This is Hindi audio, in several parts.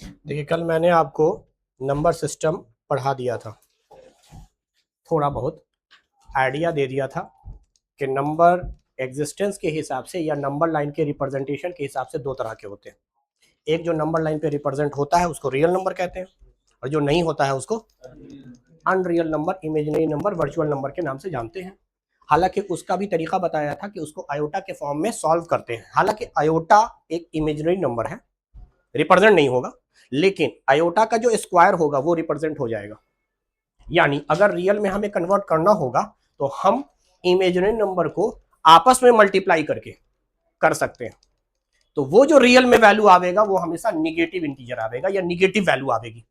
देखिए, कल मैंने आपको नंबर सिस्टम पढ़ा दिया था, थोड़ा बहुत आइडिया दे दिया था कि नंबर एग्जिस्टेंस के हिसाब से या नंबर लाइन के रिप्रेजेंटेशन के हिसाब से दो तरह के होते हैं। एक जो नंबर लाइन पे रिप्रेजेंट होता है उसको रियल नंबर कहते हैं, और जो नहीं होता है उसको unreal number, imaginary number, virtual number के नाम से जानते हैं। हालांकि उसका भी तरीका बताया था कि उसको आयोटा के फॉर्म में सॉल्व करते हैं। हालांकि आयोटा एक इमेजिनरी नंबर है, रिप्रेजेंट नहीं होगा, लेकिन आयोटा का जो स्क्वायर होगा वो रिप्रेजेंट हो जाएगा। यानी अगर रियल में हमें कन्वर्ट करना होगा तो हम इमेजिनरी नंबर को आपस में मल्टीप्लाई करके कर सकते हैं। तो वो जो रियल में वैल्यू आवेगा वो हमेशा निगेटिव इंटीजर आवेगा या निगेटिव वैल्यू आवेगी।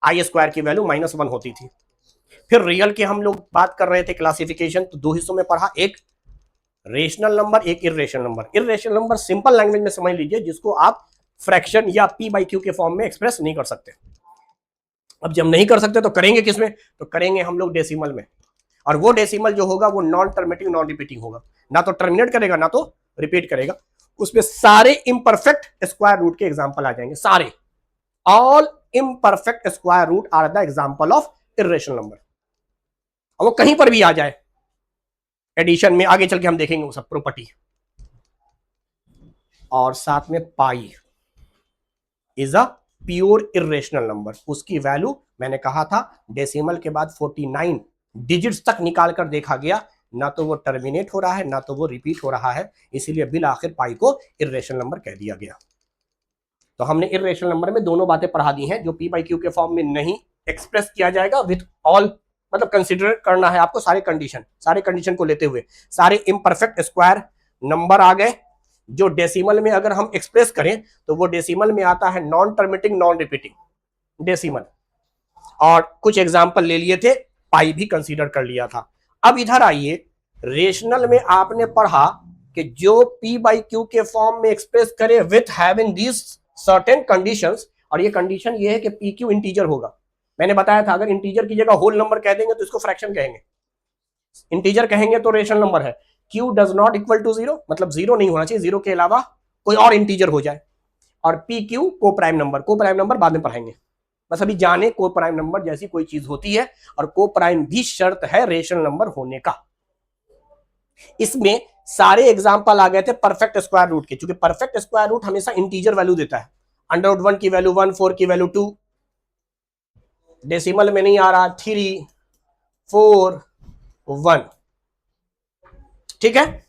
आई स्क्वायर की वैल्यू -1 होती थी। फिर रियल के हम लोग बात कर रहे थे क्लासिफिकेशन, तो दो हिस्सों में पढ़ा, एक रेशनल नंबर, एक irrational number. Irrational number simple language में समझ लीजिए, जिसको आप फ्रैक्शन या पी बाई क्यू के फॉर्म में एक्सप्रेस नहीं कर सकते। अब जब नहीं कर सकते तो करेंगे किसमें? तो करेंगे हम लोग डेसिमल में। और वो डेसिमल जो होगा वो नॉन टर्मिनेटिंग नॉन रिपीटिंग होगा, ना तो टर्मिनेट करेगा ना तो रिपीट करेगा। उसमें सारे इम्परफेक्ट स्क्वायर रूट के एग्जाम्पल आ जाएंगे, सारे। All imperfect square root are the example of irrational number. और वो कहीं पर भी आ जाए, एडिशन में आगे चल के हम देखेंगे वो सब प्रॉपर्टी। और साथ में pi is a pure irrational number. उसकी वैल्यू मैंने कहा था डेसिमल के बाद 49 डिजिट्स तक निकाल कर देखा गया, ना तो वो टर्मिनेट हो रहा है ना तो वो रिपीट हो रहा है, इसीलिए बिल आखिर पाई को इरेशनल नंबर कह दिया गया। तो हमने इरेशनल नंबर में दोनों बातें पढ़ा दी हैं, जो पी बाई क्यू के फॉर्म में नहीं एक्सप्रेस किया जाएगा विथ ऑल, मतलब कंसिडर करना है आपको सारे कंडीशन को लेते हुए। सारे इम्परफेक्ट स्क्वायर नंबर आ गए, जो डेसिमल में अगर हम एक्सप्रेस करें तो वो डेसिमल में आता है non terminating non repeating decimal. और कुछ एग्जाम्पल ले लिए थे, पाई भी कंसीडर कर लिया था। अब इधर आइए, रेशनल में आपने पढ़ा कि जो पी बाई क्यू के फॉर्म में एक्सप्रेस करे with having this certain conditions, और ये कंडीशन ये है कि पी क्यू इंटीजर होगा। मैंने बताया था अगर इंटीजर की जगह होल नंबर कह देंगे तो इसको फ्रैक्शन कहेंगे, इंटीजर कहेंगे तो रेशनल नंबर है। Q does not equal to zero, मतलब जीरो नहीं होना चाहिए, जीरो के अलावा कोई और इंटीजर हो जाए। और पी क्यू को प्राइम नंबर, को प्राइम नंबर बाद में पढ़ाएंगे, बस अभी जाने को प्राइम नंबर जैसी कोई चीज होती है, और को प्राइम भी शर्त है रेशनल नंबर होने का। इसमें सारे एग्जांपल आ गए थे परफेक्ट स्क्वायर रूट के, क्योंकि परफेक्ट स्क्वायर रूट हमेशा इंटीजर वैल्यू देता है। √1 की वैल्यू 1, 4 की वैल्यू 2, डेसिमल में नहीं आ रहा 3, 4, 1। ठीक है,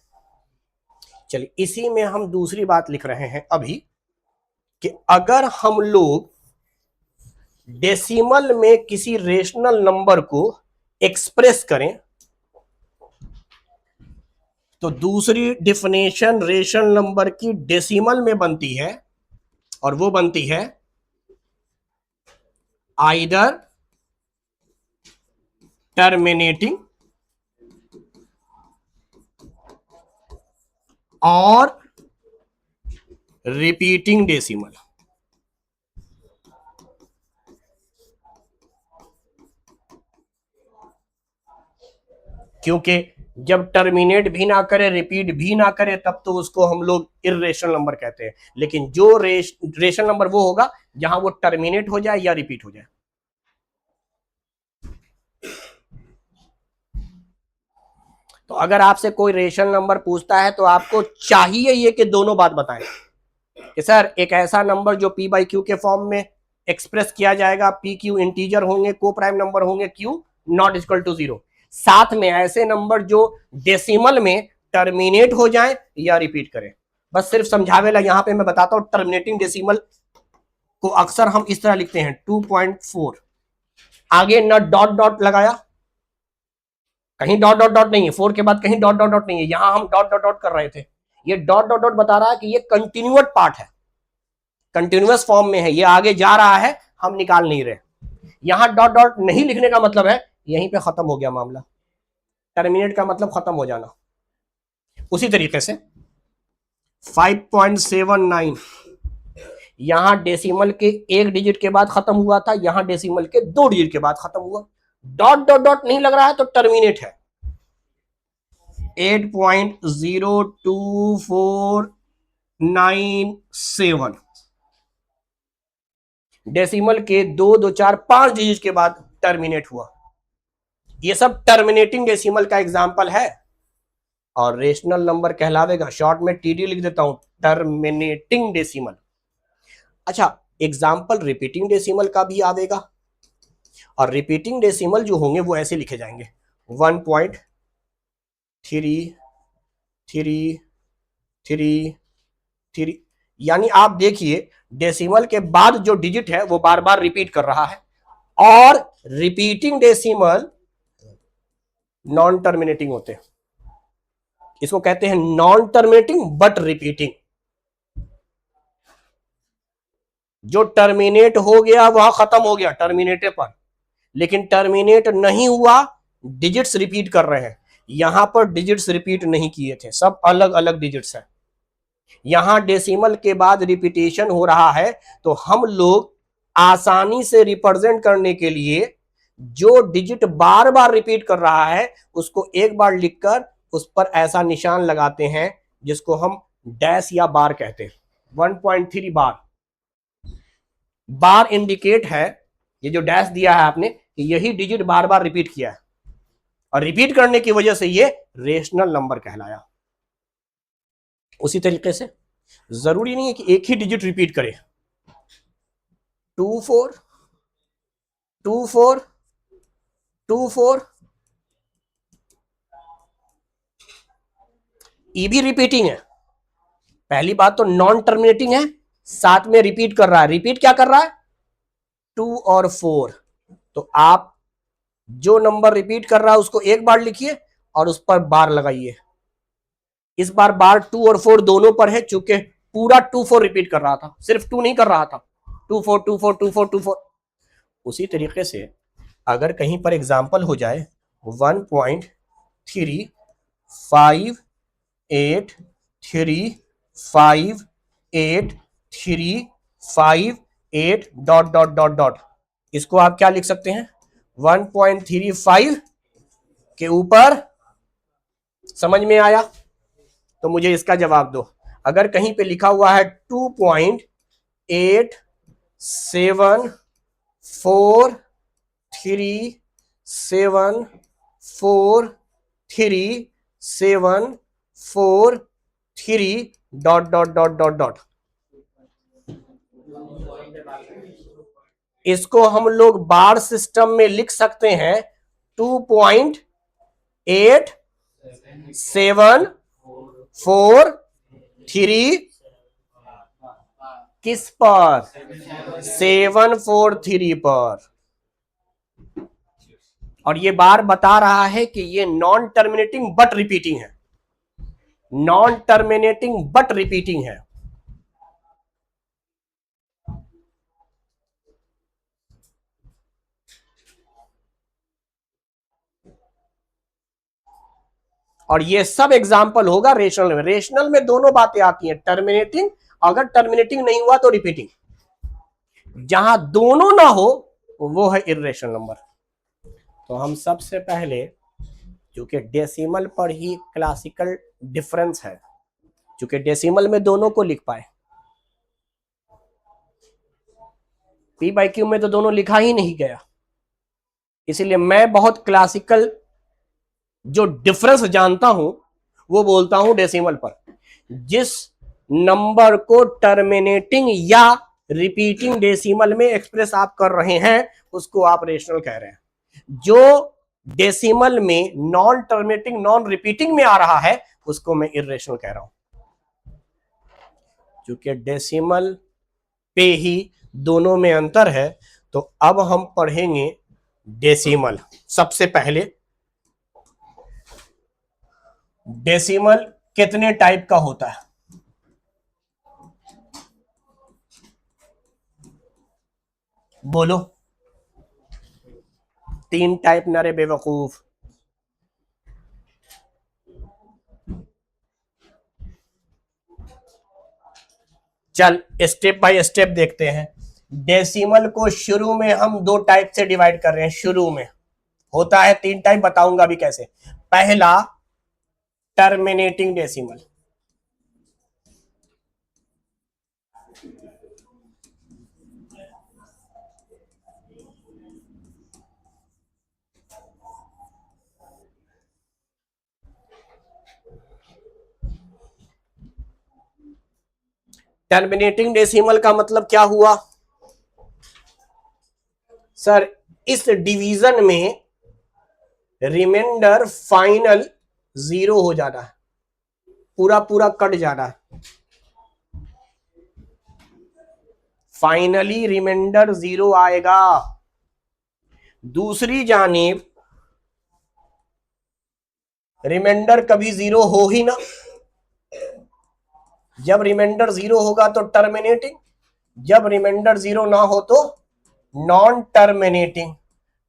चलिए इसी में हम दूसरी बात लिख रहे हैं अभी, कि अगर हम लोग डेसिमल में किसी रेशनल नंबर को एक्सप्रेस करें तो दूसरी डिफिनेशन रेशनल नंबर की डेसिमल में बनती है, और वो बनती है आइदर टर्मिनेटिंग और रिपीटिंग डेसिमल। क्योंकि जब टर्मिनेट भी ना करे रिपीट भी ना करे तब तो उसको हम लोग इरेशनल नंबर कहते हैं। लेकिन जो रेशनल नंबर वो होगा जहां वो टर्मिनेट हो जाए या रिपीट हो जाए। तो अगर आपसे कोई रेशनल नंबर पूछता है तो आपको चाहिए ये कि दोनों बात बताएं कि सर एक ऐसा नंबर जो पी बाई क्यू के फॉर्म में एक्सप्रेस किया जाएगा, पी क्यू इंटीजर होंगे, को प्राइम नंबर होंगे, q not equal to zero. साथ में ऐसे नंबर जो डेसिमल में टर्मिनेट हो जाए या रिपीट करें। बस सिर्फ समझावे ला यहां पे मैं बताता हूं, टर्मिनेटिंग डेसिमल को अक्सर हम इस तरह लिखते हैं 2.4, आगे न डॉट डॉट लगाया, कहीं डॉट डॉट डॉट नहीं है, 4 के बाद कहीं डॉट डॉट डॉट नहीं है, यहां हम डॉट डॉट डॉट कर रहे थे। ये डॉट डॉट डॉट बता रहा है कि ये कंटिन्यूअस पार्ट है, कंटिन्यूअस फॉर्म में है, ये आगे जा रहा है, हम निकाल नहीं रहे। यहां डॉट डॉट नहीं लिखने का मतलब है यहीं पे खत्म हो गया मामला, टर्मिनेट का मतलब खत्म हो जाना। उसी तरीके से 5.79 यहां डेसिमल के एक डिजिट के बाद खत्म हुआ था, यहां डेसिमल के 2 डिजिट के बाद खत्म हुआ। डॉट डॉट डॉट नहीं लग रहा है तो टर्मिनेट है। 8.02497 डेसिमल के 2, 2, 4, 5 डिजिट के बाद टर्मिनेट हुआ। ये सब टर्मिनेटिंग डेसिमल का एग्जाम्पल है और रेशनल नंबर कहलावेगा, शॉर्ट में टीडी लिख देता हूं, टर्मिनेटिंग डेसिमल। अच्छा, एग्जाम्पल रिपीटिंग डेसिमल का भी आवेगा और रिपीटिंग डेसिमल जो होंगे वो ऐसे लिखे जाएंगे 1.3333, यानी आप देखिए डेसिमल के बाद जो डिजिट है वो बार बार रिपीट कर रहा है। और रिपीटिंग डेसिमल नॉन टर्मिनेटिंग होते हैं, इसको कहते हैं नॉन टर्मिनेटिंग बट रिपीटिंग। जो टर्मिनेट हो गया वह खत्म हो गया टर्मिनेटे पर, लेकिन टर्मिनेट नहीं हुआ, डिजिट्स रिपीट कर रहे हैं। यहां पर डिजिट्स रिपीट नहीं किए थे, सब अलग अलग डिजिट्स हैं। यहां डेसिमल के बाद रिपीटेशन हो रहा है, तो हम लोग आसानी से रिप्रेजेंट करने के लिए जो डिजिट बार बार रिपीट कर रहा है उसको एक बार लिखकर उस पर ऐसा निशान लगाते हैं जिसको हम डैश या बार कहते हैं। 1.3 बार, बार इंडिकेट है, ये जो डैश दिया है आपने, यही डिजिट बार बार रिपीट किया है और रिपीट करने की वजह से ये रेशनल नंबर कहलाया। उसी तरीके से जरूरी नहीं है कि एक ही डिजिट रिपीट करे। 2 4 2 4 2 4, ये भी रिपीटिंग है। पहली बात तो नॉन टर्मिनेटिंग है, साथ में रिपीट कर रहा है। रिपीट क्या कर रहा है? 2 और 4। तो आप जो नंबर रिपीट कर रहा है उसको एक बार लिखिए और उस पर बार लगाइए। इस बार बार 2 और 4 दोनों पर है, चूंकि पूरा 2 4 रिपीट कर रहा था, सिर्फ 2 नहीं कर रहा था। 2 4 2 4 2 4 2 4। उसी तरीके से अगर कहीं पर एग्जाम्पल हो जाए 1.358358 डॉट डॉट डॉट डॉट, इसको आप क्या लिख सकते हैं? 1.35 के ऊपर। समझ में आया? तो मुझे इसका जवाब दो। अगर कहीं पे लिखा हुआ है 2.8743743743 dot dot dot dot dot, इसको हम लोग बार सिस्टम में लिख सकते हैं 2.8743 किस पर? 743 पर। और ये बार बता रहा है कि ये नॉन टर्मिनेटिंग बट रिपीटिंग है, नॉन टर्मिनेटिंग बट रिपीटिंग है। और ये सब एग्जाम्पल होगा रेशनल में। रेशनल में दोनों बातें आती हैं, टर्मिनेटिंग, अगर टर्मिनेटिंग नहीं हुआ तो रिपीटिंग। जहां दोनों ना हो वो है इर्रेशनल नंबर। तो हम सबसे पहले, क्योंकि डेसिमल पर ही क्लासिकल डिफरेंस है, क्योंकि डेसिमल में दोनों को लिख पाए, पी बाई क्यू में तो दोनों लिखा ही नहीं गया। इसीलिए मैं बहुत क्लासिकल जो डिफरेंस जानता हूं वो बोलता हूं डेसिमल पर। जिस नंबर को टर्मिनेटिंग या रिपीटिंग डेसिमल में एक्सप्रेस आप कर रहे हैं उसको आप रेशनल कह रहे हैं। जो डेसिमल में नॉन टर्मिनेटिंग नॉन रिपीटिंग में आ रहा है उसको मैं इर्रेशनल कह रहा हूं, क्योंकि डेसिमल पे ही दोनों में अंतर है। तो अब हम पढ़ेंगे डेसिमल। सबसे पहले डेसिमल कितने टाइप का होता है? बोलो। 3 टाइप नरे बेवकूफ। चल स्टेप बाय स्टेप देखते हैं। डेसिमल को शुरू में हम 2 टाइप से डिवाइड कर रहे हैं। शुरू में होता है 3 टाइप, बताऊंगा भी कैसे। पहला टर्मिनेटिंग डेसिमल, टर्मिनेटिंग डेसिमल का मतलब क्या हुआ सर? इस डिवीजन में रिमाइंडर फाइनल 0 हो जाना है, पूरा पूरा कट जाना है, फाइनली रिमाइंडर 0 आएगा। दूसरी जानिब रिमाइंडर कभी 0 हो ही ना, जब रिमाइंडर 0 होगा तो टर्मिनेटिंग, जब रिमाइंडर 0 ना हो तो non terminating.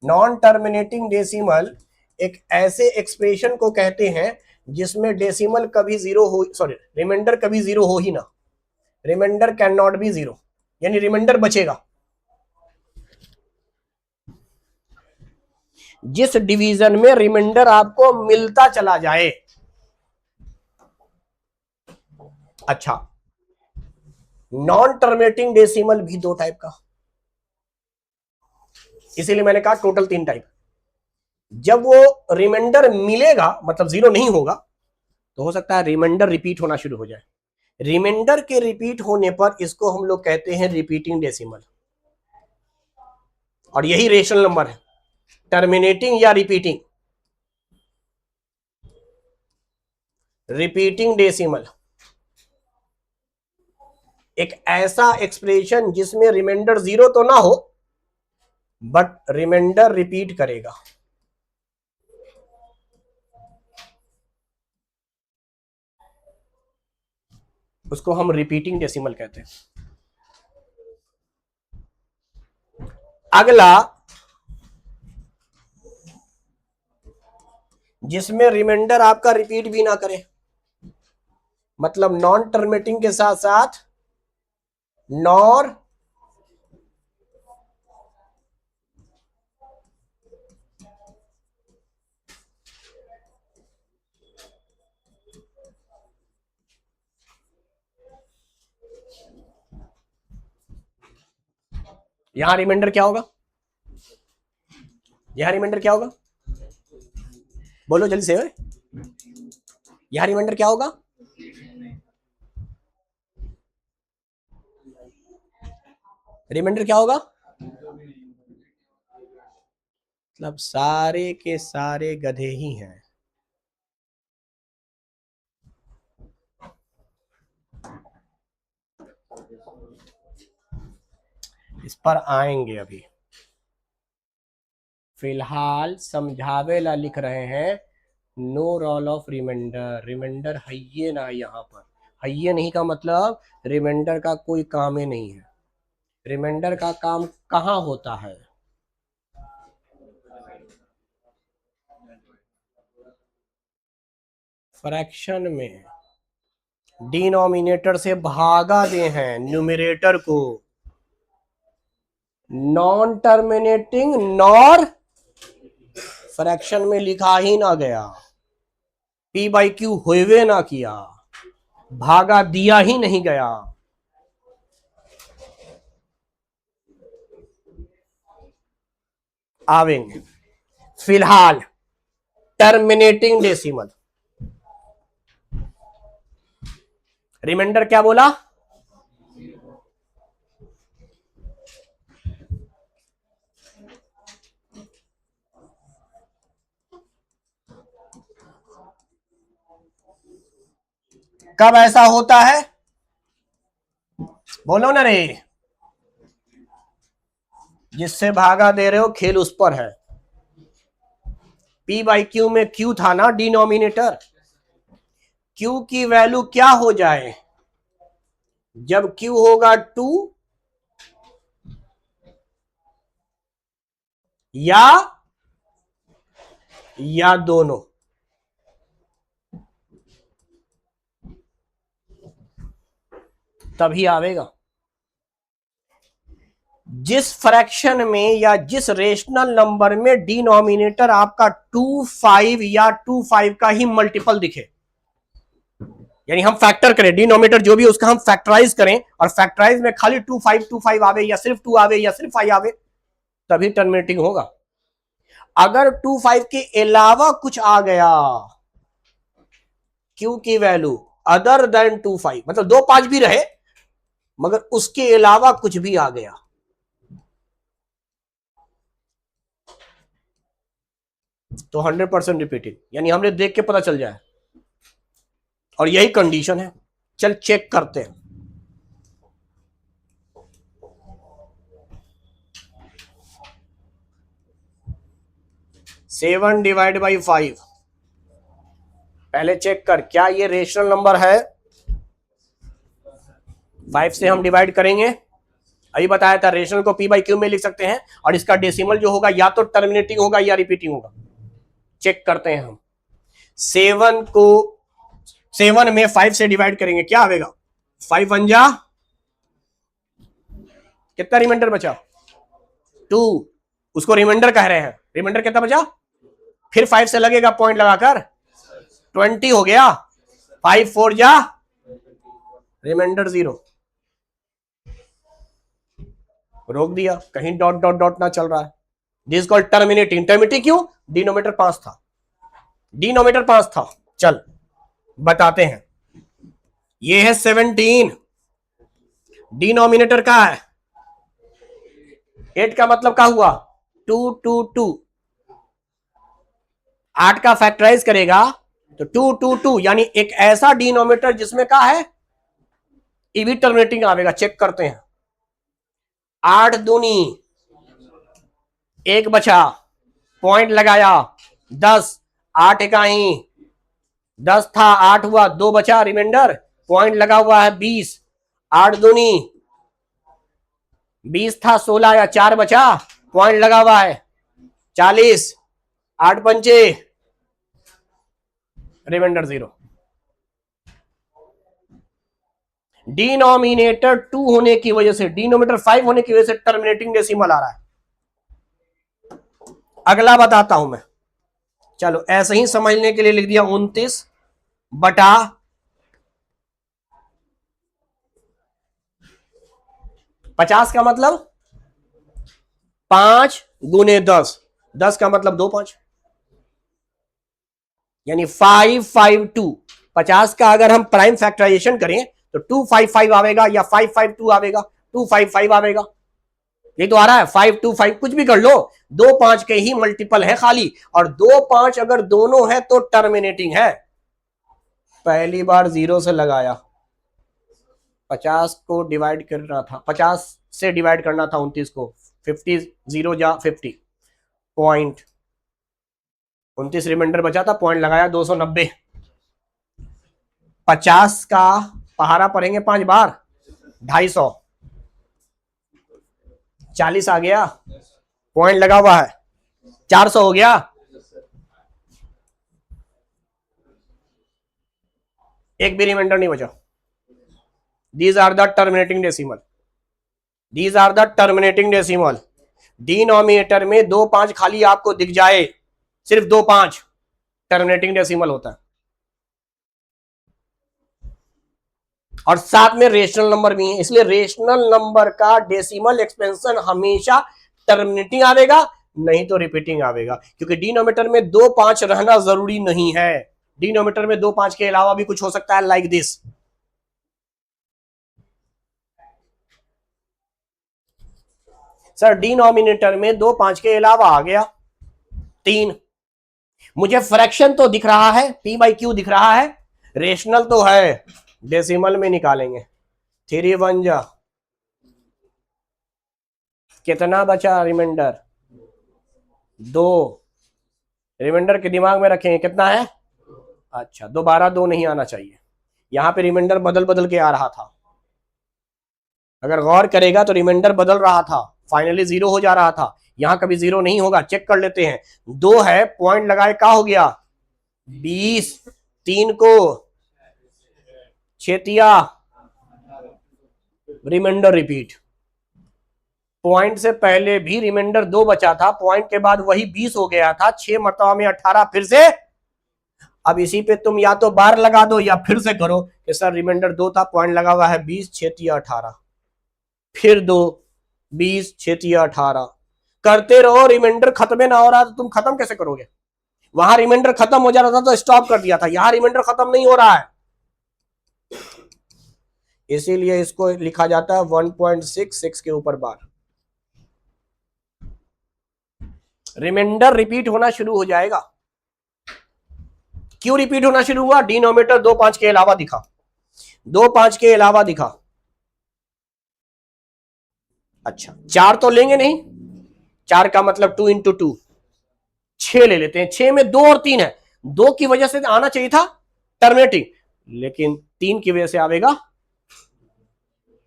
Non terminating decimal एक ऐसे एक्सप्रेशन को कहते हैं जिसमें डेसिमल कभी 0 हो, सॉरी रिमाइंडर कभी 0 हो ही ना, रिमाइंडर कैन नॉट बी 0, यानी रिमाइंडर बचेगा। जिस डिवीजन में रिमाइंडर आपको मिलता चला जाए। अच्छा, नॉन टर्मिनेटिंग डेसिमल भी 2 टाइप का, इसीलिए मैंने कहा टोटल 3 टाइप। जब वो रिमाइंडर मिलेगा मतलब 0 नहीं होगा तो हो सकता है रिमाइंडर रिपीट होना शुरू हो जाए। रिमाइंडर के रिपीट होने पर इसको हम लोग कहते हैं रिपीटिंग डेसिमल, और यही रेशनल नंबर है, टर्मिनेटिंग या रिपीटिंग। रिपीटिंग डेसिमल एक ऐसा एक्सप्रेशन जिसमें रिमाइंडर 0 तो ना हो बट रिमाइंडर रिपीट करेगा। उसको हम रिपीटिंग डेसिमल कहते हैं। अगला जिसमें रिमाइंडर आपका रिपीट भी ना करे, मतलब नॉन टर्मिनेटिंग के साथ साथ नॉर यहां रिमाइंडर क्या होगा? यहां रिमाइंडर क्या होगा? बोलो जल्दी से। यहां रिमाइंडर क्या होगा? रिमाइंडर क्या होगा? मतलब सारे के सारे गधे ही हैं। इस पर आएंगे अभी, फिलहाल समझावे ला लिख रहे हैं no role of remainder. Remainder है ये ना, यहां पर है ये नहीं का मतलब रिमाइंडर का कोई काम ही नहीं है। रिमाइंडर का काम कहां होता है? फ्रैक्शन में डिनोमिनेटर से भागा दे हैं न्यूमरेटर को, नॉन टर्मिनेटिंग नॉर फ्रैक्शन में लिखा ही ना गया, पी बाई क्यू हुए ना किया, भागा दिया ही नहीं गया। आवेंगे फिलहाल टर्मिनेटिंग डेसिमल। रिमाइंडर क्या बोला? कब ऐसा होता है? बोलो ना रे, जिससे भागा दे रहे हो खेल उस पर है। पी बाई क्यू में क्यू था ना डिनोमिनेटर, क्यू की वैल्यू क्या हो जाए जब क्यू होगा 2 या दोनों, तभी आवेगा। जिस फ्रैक्शन में या जिस रेशनल नंबर में डिनोमिनेटर आपका 2, 5 या 2, 5 का ही मल्टीपल दिखे, यानी हम फैक्टर करें डिनोमिनेटर जो भी उसका हम फैक्टराइज करें और फैक्टराइज में खाली 2, 5, 2, 5 आवे या सिर्फ 2 आवे या सिर्फ 5 आवे, तभी टर्मिनेटिंग होगा। अगर 2, 5 के अलावा कुछ आ गया, क्यू की वैल्यू अदर देन 2, 5, मतलब 2, 5 भी रहे मगर उसके अलावा कुछ भी आ गया तो 100% रिपीटिंग, यानी हमने देख के पता चल जाए, और यही कंडीशन है। चल चेक करते हैं। सेवन डिवाइड बाई 5, पहले चेक कर क्या ये रेशनल नंबर है। 5 से हम डिवाइड करेंगे, अभी बताया था रेशनल को p बाई क्यू में लिख सकते हैं, और इसका डेसिमल जो होगा या तो टर्मिनेटिंग होगा या रिपीटिंग होगा। चेक करते हैं हम। 7 में 5 से डिवाइड करेंगे, क्या आएगा? 5 वन जा, कितना रिमाइंडर बचा? 2। उसको रिमाइंडर कह रहे हैं, रिमाइंडर कितना बचा? फिर 5 से लगेगा पॉइंट लगाकर, 20 हो गया। 5 4 जा, रिमाइंडर 0, रोक दिया, कहीं डॉट डॉट डॉट ना चल रहा है। This called terminating. टर्मिनेटिंग क्यों? डिनोमीटर 5 था, डिनोमीटर 5 था। चल बताते हैं, ये है 17, डिनोमिनेटर का है 8, का मतलब क्या हुआ? 2 2 2, 8 का फैक्टराइज करेगा तो 2 2 2, यानी एक ऐसा डिनोमिनेटर जिसमें क्या है? ईवी टर्मिनेटिंग आवेगा। चेक करते हैं। 8 दूनी 1 बचा, पॉइंट लगाया 10, 8 इकाई 10 था, 8 हुआ, 2 बचा रिमाइंडर, पॉइंट लगा हुआ है 20, 8 दूनी 20 था, 16 या 4 बचा, पॉइंट लगा हुआ है 40, 8 पंचे, रिमाइंडर 0। डिनोमिनेटर 2 होने की वजह से, डिनोमिनेटर 5 होने की वजह से टर्मिनेटिंग डेसिमल आ रहा है। अगला बताता हूं मैं, चलो ऐसे ही समझने के लिए लिख दिया 29 बटा 50 का मतलब 5 गुने 10, 10 का मतलब 2 5, यानी 552। 50 का अगर हम प्राइम फैक्टराइजेशन करें तो 255 आवेगा या 552 आवेगा, 255 आवेगा। ये तो आ रहा है 525, कुछ भी कर लो, 2 5 के ही मल्टीपल है खाली, और 2 5 अगर दोनों है तो टर्मिनेटिंग है। पहली बार 0 से लगाया, 50 को डिवाइड करना था, 50 से डिवाइड करना था 29 को, 50 0 जा 50, पॉइंट 29 रिमाइंडर बचा था, पॉइंट लगाया 290। 50 का पहाड़ा पढ़ेंगे 5 बार, 250, 40 आ गया, पॉइंट लगा हुआ है 400 हो गया, एक भी रिमाइंडर नहीं बचा। These are the terminating decimal, these are the terminating decimal. Denominator में 2 5 खाली आपको दिख जाए, सिर्फ 2 5 टर्मिनेटिंग डेसिमल होता है, और साथ में रेशनल नंबर भी है, इसलिए रेशनल नंबर का डेसिमल एक्सपेंशन हमेशा टर्मिनेटिंग आवेगा, नहीं तो रिपीटिंग आवेगा, क्योंकि डिनोमिनेटर में 2 5 रहना जरूरी नहीं है। डिनोमिनेटर में 2 5 के अलावा भी कुछ हो सकता है, लाइक दिस। सर डिनोमिनेटर में 2 5 के अलावा आ गया 3, मुझे फ्रैक्शन तो दिख रहा है, p बाई क्यू दिख रहा है, रेशनल तो है, डेसिमल में निकालेंगे। 3 1 जा, कितना बचा रिमाइंडर? 2, रिमाइंडर के दिमाग में रखेंगे कितना है? अच्छा, दोबारा 2 नहीं आना चाहिए, यहां पे रिमाइंडर बदल बदल के आ रहा था, अगर गौर करेगा तो रिमाइंडर बदल रहा था, फाइनली 0 हो जा रहा था, यहां कभी 0 नहीं होगा। चेक कर लेते हैं, 2 है, पॉइंट लगाए, क्या हो गया? 20, 3 को 6 रिमाइंडर रिपीट, पॉइंट से पहले भी रिमाइंडर 2 बचा था, पॉइंट के बाद वही 20 हो गया था, 6 मरतबा में 18 फिर से। अब इसी पे तुम या तो बार लगा दो या फिर से करो कि सर रिमाइंडर 2 था, पॉइंट लगा हुआ है 20, 6 18, फिर 2 20, 6 18, करते रहो, रिमाइंडर खत्म ना हो रहा तो तुम खत्म कैसे करोगे? वहां रिमाइंडर खत्म हो जा रहा था तो स्टॉप कर दिया था, यहां रिमाइंडर खत्म नहीं हो रहा है, इसीलिए इसको लिखा जाता है 1.66 के ऊपर बार। रिमाइंडर रिपीट होना शुरू हो जाएगा। क्यों रिपीट होना शुरू हुआ? डिनोमिनेटर 2 5 के अलावा दिखा, 2 5 के अलावा दिखा। अच्छा 4 तो लेंगे नहीं, 4 का मतलब 2 इंटू 2, 6 ले लेते हैं। 6 में 2 और 3 है, 2 की वजह से आना चाहिए था टर्मिनेटिंग, लेकिन 3 की वजह से आवेगा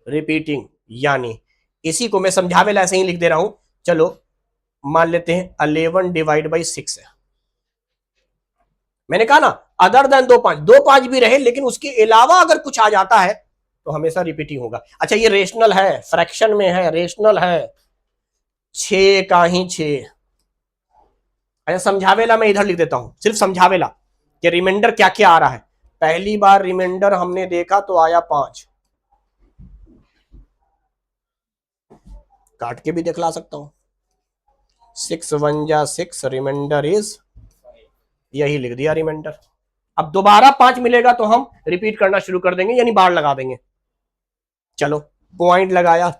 रिपीटिंग। यानी इसी को मैं समझावे ऐसे ही लिख दे रहा हूं। चलो मान लेते हैं 11 डिवाइड बाई 6 है। मैंने कहा ना अदर देन 2 5, 2 5 भी रहे लेकिन उसके अलावा अगर कुछ आ जाता है तो हमेशा रिपीटिंग होगा। अच्छा ये रेशनल है, फ्रैक्शन में है, रेशनल है, 6 का ही 6। अच्छा समझावेला मैं इधर लिख देता हूं, सिर्फ समझावेला कि रिमाइंडर क्या क्या आ रहा है। पहली बार रिमाइंडर हमने देखा तो आया 5, काट के भी दिखला सकता हूं। 6 1 जा 6, रिमाइंडर इज, यही लिख दिया रिमाइंडर। अब दोबारा 5 मिलेगा तो हम रिपीट करना शुरू कर देंगे, यानी बार लगा देंगे। चलो पॉइंट लगाया,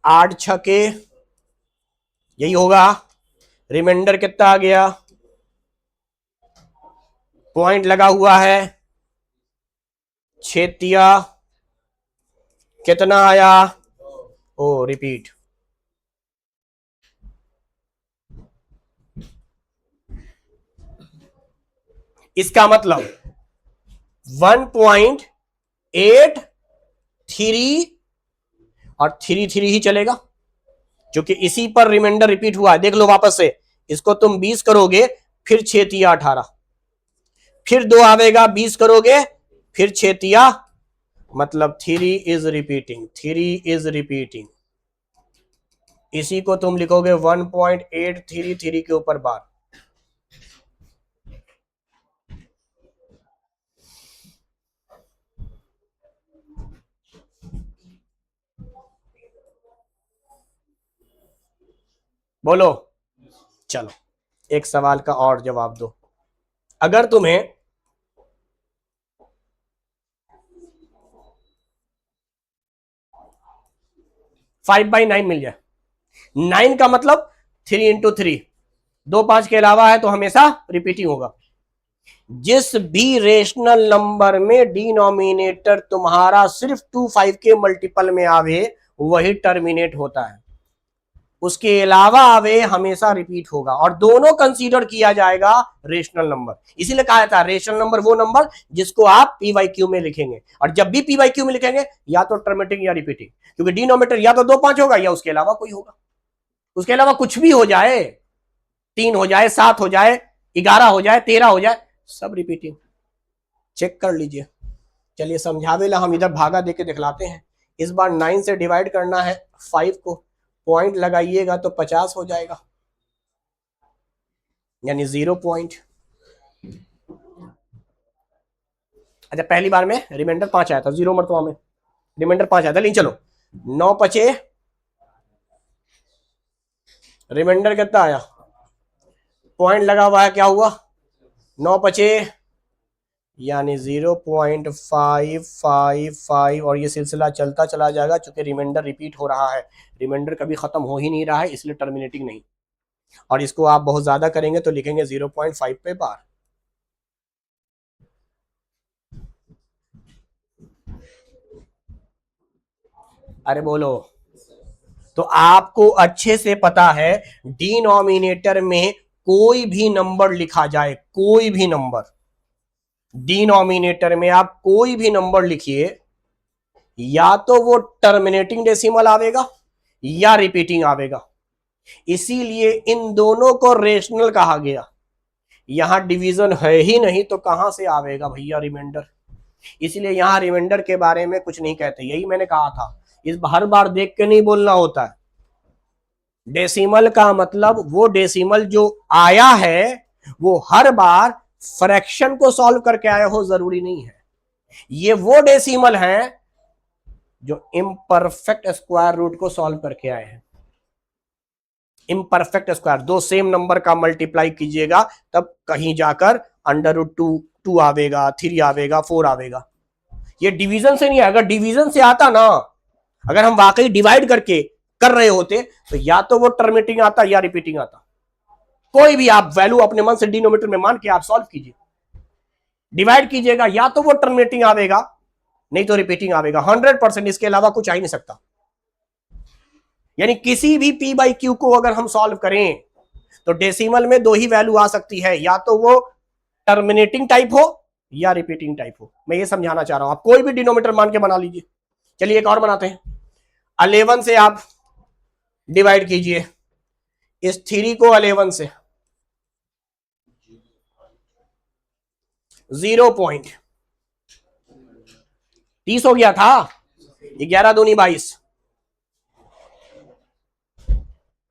8 6 यही होगा। रिमाइंडर कितना आ गया? पॉइंट लगा हुआ है, 6 कितना आया? ओ रिपीट। इसका मतलब 1.83 और 3 ही चलेगा, क्योंकि इसी पर रिमाइंडर रिपीट हुआ है। देख लो वापस से, इसको तुम 20 करोगे, फिर 6 18, फिर 2 आवेगा, 20 करोगे, फिर 6 मतलब 3 इज रिपीटिंग, 3 इज रिपीटिंग। इसी को तुम लिखोगे 1.833 के ऊपर बार। बोलो। चलो एक सवाल का और जवाब दो। अगर तुम्हें 5/9 मिल जाए, 9 का मतलब 3 इंटू 3, 2 5 के अलावा है तो हमेशा रिपीटिंग होगा। जिस भी रेशनल नंबर में डिनोमिनेटर तुम्हारा सिर्फ 2 5 के मल्टीपल में आवे वही टर्मिनेट होता है, उसके अलावा आवे हमेशा रिपीट होगा, और दोनों कंसीडर किया जाएगा रेशनल नंबर। इसीलिए कहा जाता है रेशनल नंबर वो नंबर जिसको आप पी वाई क्यू में लिखेंगे, और जब भी पी वाई क्यू में लिखेंगे या तो टर्मिनेटिंग या रिपीटिंग, क्योंकि डिनोमिनेटर या तो 2 5 होगा या उसके अलावा कोई होगा। उसके अलावा कुछ भी हो जाए, 3 हो जाए, 7 हो जाए, 11 हो जाए, 13 हो जाए, सब रिपीटिंग। चेक कर लीजिए। चलिए समझावेला हम इधर भागा देके दिखलाते हैं। इस बार 9 से डिवाइड करना है 5 को, पॉइंट लगाइएगा तो 50 हो जाएगा, यानी 0 पॉइंट। अच्छा पहली बार में रिमाइंडर 5 आया था, 0 मरतबा में रिमाइंडर 5 आया था, लेकिन चलो 9 5 रिमाइंडर कितना आया? पॉइंट लगा हुआ है, क्या हुआ? 9 5 यानी 0.555, और ये सिलसिला चलता चला जाएगा, चूंकि रिमाइंडर रिपीट हो रहा है। रिमाइंडर कभी खत्म हो ही नहीं रहा है, इसलिए टर्मिनेटिंग नहीं। और इसको आप बहुत ज्यादा करेंगे तो लिखेंगे 0.5 पे बार। अरे बोलो। तो आपको अच्छे से पता है डिनोमिनेटर में कोई भी नंबर लिखा जाए, कोई भी नंबर, डिनोमिनेटर में आप कोई भी नंबर लिखिए, या तो वो टर्मिनेटिंग डेसिमल आवेगा या रिपीटिंग आवेगा। इसीलिए इन दोनों को रेशनल कहा गया। यहां डिवीजन है ही नहीं तो कहां से आवेगा भैया रिमाइंडर। इसलिए यहां रिमाइंडर के बारे में कुछ नहीं कहते, यही मैंने कहा था। इस हर बार देख के नहीं बोलना होता है। डेसिमल का मतलब वो डेसिमल जो आया है वो हर बार फ्रैक्शन को सॉल्व करके आया हो जरूरी नहीं है। ये वो डेसिमल है जो इम्परफेक्ट स्क्वायर रूट को सॉल्व करके आए हैं। इम्परफेक्ट स्क्वायर, दो सेम नंबर का मल्टीप्लाई कीजिएगा तब कहीं जाकर अंडर रूट 2 2 आवेगा, 3 आवेगा, 4 आवेगा। ये डिवीजन से नहीं है। अगर डिवीजन से आता ना, अगर हम वाकई डिवाइड करके कर रहे होते तो या तो वो टर्मिनेटिंग आता या रिपीटिंग आता। कोई भी आप वैल्यू अपने मन से डिनोमिनेटर में मान के आप सॉल्व कीजिए, डिवाइड कीजिएगा, या तो वो टर्मिनेटिंग आवेगा नहीं तो रिपीटिंग आवेगा। 100%, इसके अलावा कुछ आ ही नहीं सकता। यानी किसी भी p बाई क्यू को अगर हम सॉल्व करें तो डेसिमल में 2 ही वैल्यू आ सकती है, या तो वो टर्मिनेटिंग टाइप हो या रिपीटिंग टाइप हो। मैं ये समझाना चाह रहा हूं, आप कोई भी डिनोमिनेटर मान के बना लीजिए। चलिए एक और बनाते हैं। 11 से आप डिवाइड कीजिए, इस 3 को 11 से, 0.30 हो गया था। 11 दूनी 22,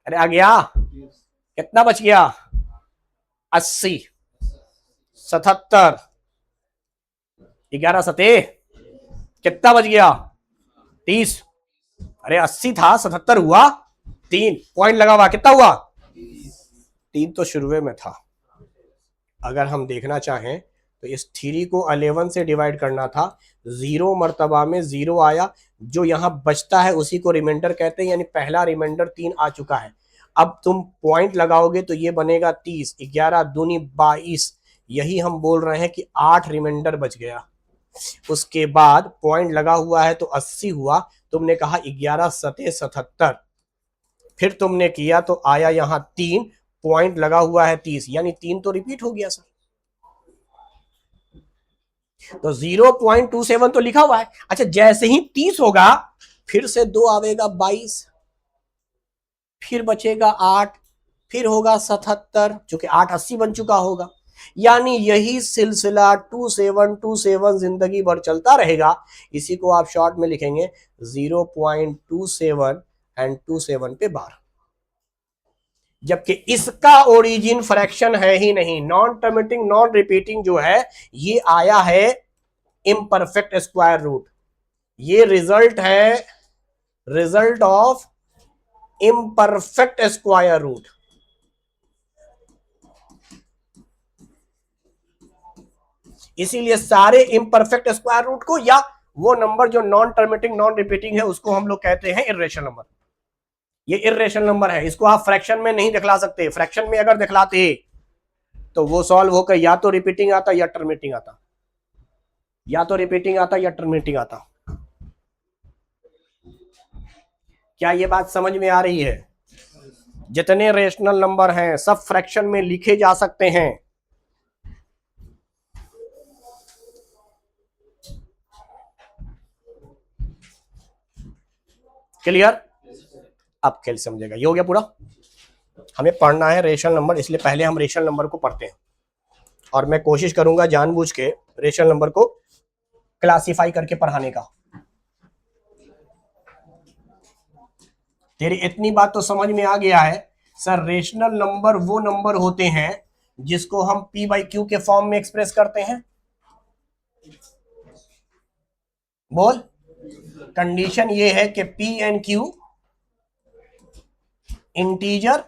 अरे आ गया, कितना बच गया? 80, 77, 11 सते कितना बच गया? 30। अरे 80 था, 77 हुआ, 3 पॉइंट लगा हुआ, कितना हुआ? 3 तो शुरू में था। अगर हम देखना चाहें तो इस 3 को 11 से डिवाइड करना था, 0 मर्तबा में 0 आया, जो यहां बचता है उसी को रिमाइंडर कहते हैं, यानी पहला रिमाइंडर 3 आ चुका है। अब तुम पॉइंट लगाओगे तो ये बनेगा 30, 11 दूनी 22, यही हम बोल रहे हैं कि 8 रिमाइंडर बच गया। उसके बाद पॉइंट लगा हुआ है तो 80 हुआ, तुमने कहा 11 सते 77, फिर तुमने किया तो आया यहां 3, पॉइंट लगा हुआ है 30, यानी 3 तो रिपीट हो गया सर। तो 0.27 तो लिखा हुआ है। अच्छा, जैसे ही 30 होगा फिर से 2 आवेगा 22, फिर बचेगा 8, फिर होगा 77, चूंकि 8 80 बन चुका होगा। यानी यही सिलसिला 2727 जिंदगी भर चलता रहेगा। इसी को आप शॉर्ट में लिखेंगे 0.27 एंड 27 पे बार। जबकि इसका ओरिजिन फ्रैक्शन है ही नहीं, नॉन टर्मिनेटिंग नॉन रिपीटिंग जो है ये आया है इम्परफेक्ट स्क्वायर रूट। ये रिजल्ट है, result of imperfect square root. इसीलिए सारे इम्परफेक्ट स्क्वायर रूट को, या वो नंबर जो नॉन टर्मिनेटिंग नॉन रिपीटिंग है, उसको हम लोग कहते हैं इर्रेशनल नंबर। ये इर्रेशनल नंबर है, इसको आप फ्रैक्शन में नहीं दिखला सकते। फ्रैक्शन में अगर दिखलाते तो वो सॉल्व होकर या तो रिपीटिंग आता या टर्मिनेटिंग आता, या तो रिपीटिंग आता या टर्मिनेटिंग आता। क्या ये बात समझ में आ रही है? जितने रेशनल नंबर हैं सब फ्रैक्शन में लिखे जा सकते हैं। क्लियर? अब खेल समझेगा। ये हो गया पूरा। हमें पढ़ना है रेशनल नंबर, इसलिए पहले हम रेशनल नंबर को पढ़ते हैं, और मैं कोशिश करूंगा जानबूझ के रेशनल नंबर को क्लासिफाई करके पढ़ाने का। तेरी इतनी बात तो समझ में आ गया है सर, रेशनल नंबर वो नंबर होते हैं जिसको हम p बाई क्यू के फॉर्म में एक्सप्रेस करते हैं। बोल, कंडीशन ये है कि p and q integer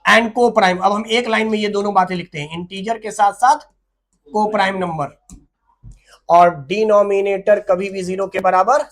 and को प्राइम। अब हम एक लाइन में ये दोनों बातें लिखते हैं, इंटीजर के साथ साथ को प्राइम नंबर, और डिनोमिनेटर कभी भी 0 के बराबर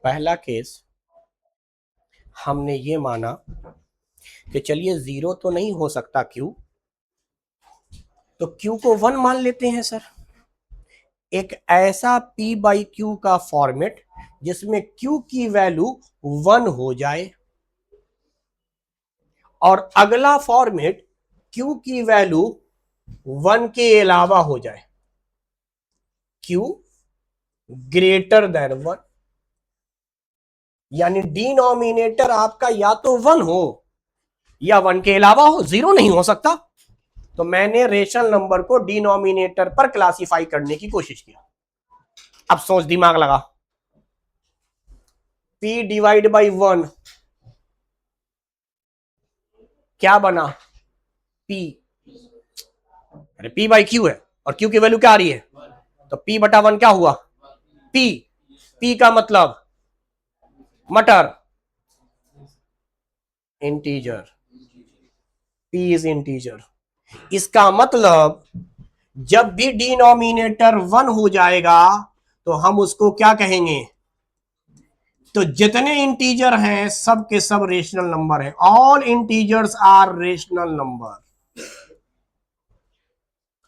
पहला केस हमने ये माना कि चलिए 0 तो नहीं हो सकता Q, तो Q को 1 मान लेते हैं सर। एक ऐसा P बाई क्यू का फॉर्मेट जिसमें Q की वैल्यू 1 हो जाए, और अगला फॉर्मेट Q की वैल्यू 1 के अलावा हो जाए, Q ग्रेटर देन 1। यानी डिनोमिनेटर आपका या तो 1 हो या 1 के अलावा हो, 0 नहीं हो सकता। तो मैंने रेशनल नंबर को डिनोमिनेटर पर क्लासिफाई करने की कोशिश किया। अब सोच, दिमाग लगा। p डिवाइड बाई 1 क्या बना? p। अरे p बाई q है और q की वैल्यू क्या आ रही है, तो p बटा 1 क्या हुआ? p। p का मतलब मटर, इंटीजर। p is integer. इसका मतलब जब भी डिनोमिनेटर 1 हो जाएगा तो हम उसको क्या कहेंगे, तो जितने इंटीजर हैं सब के सब रेशनल नंबर है। All integers are rational number,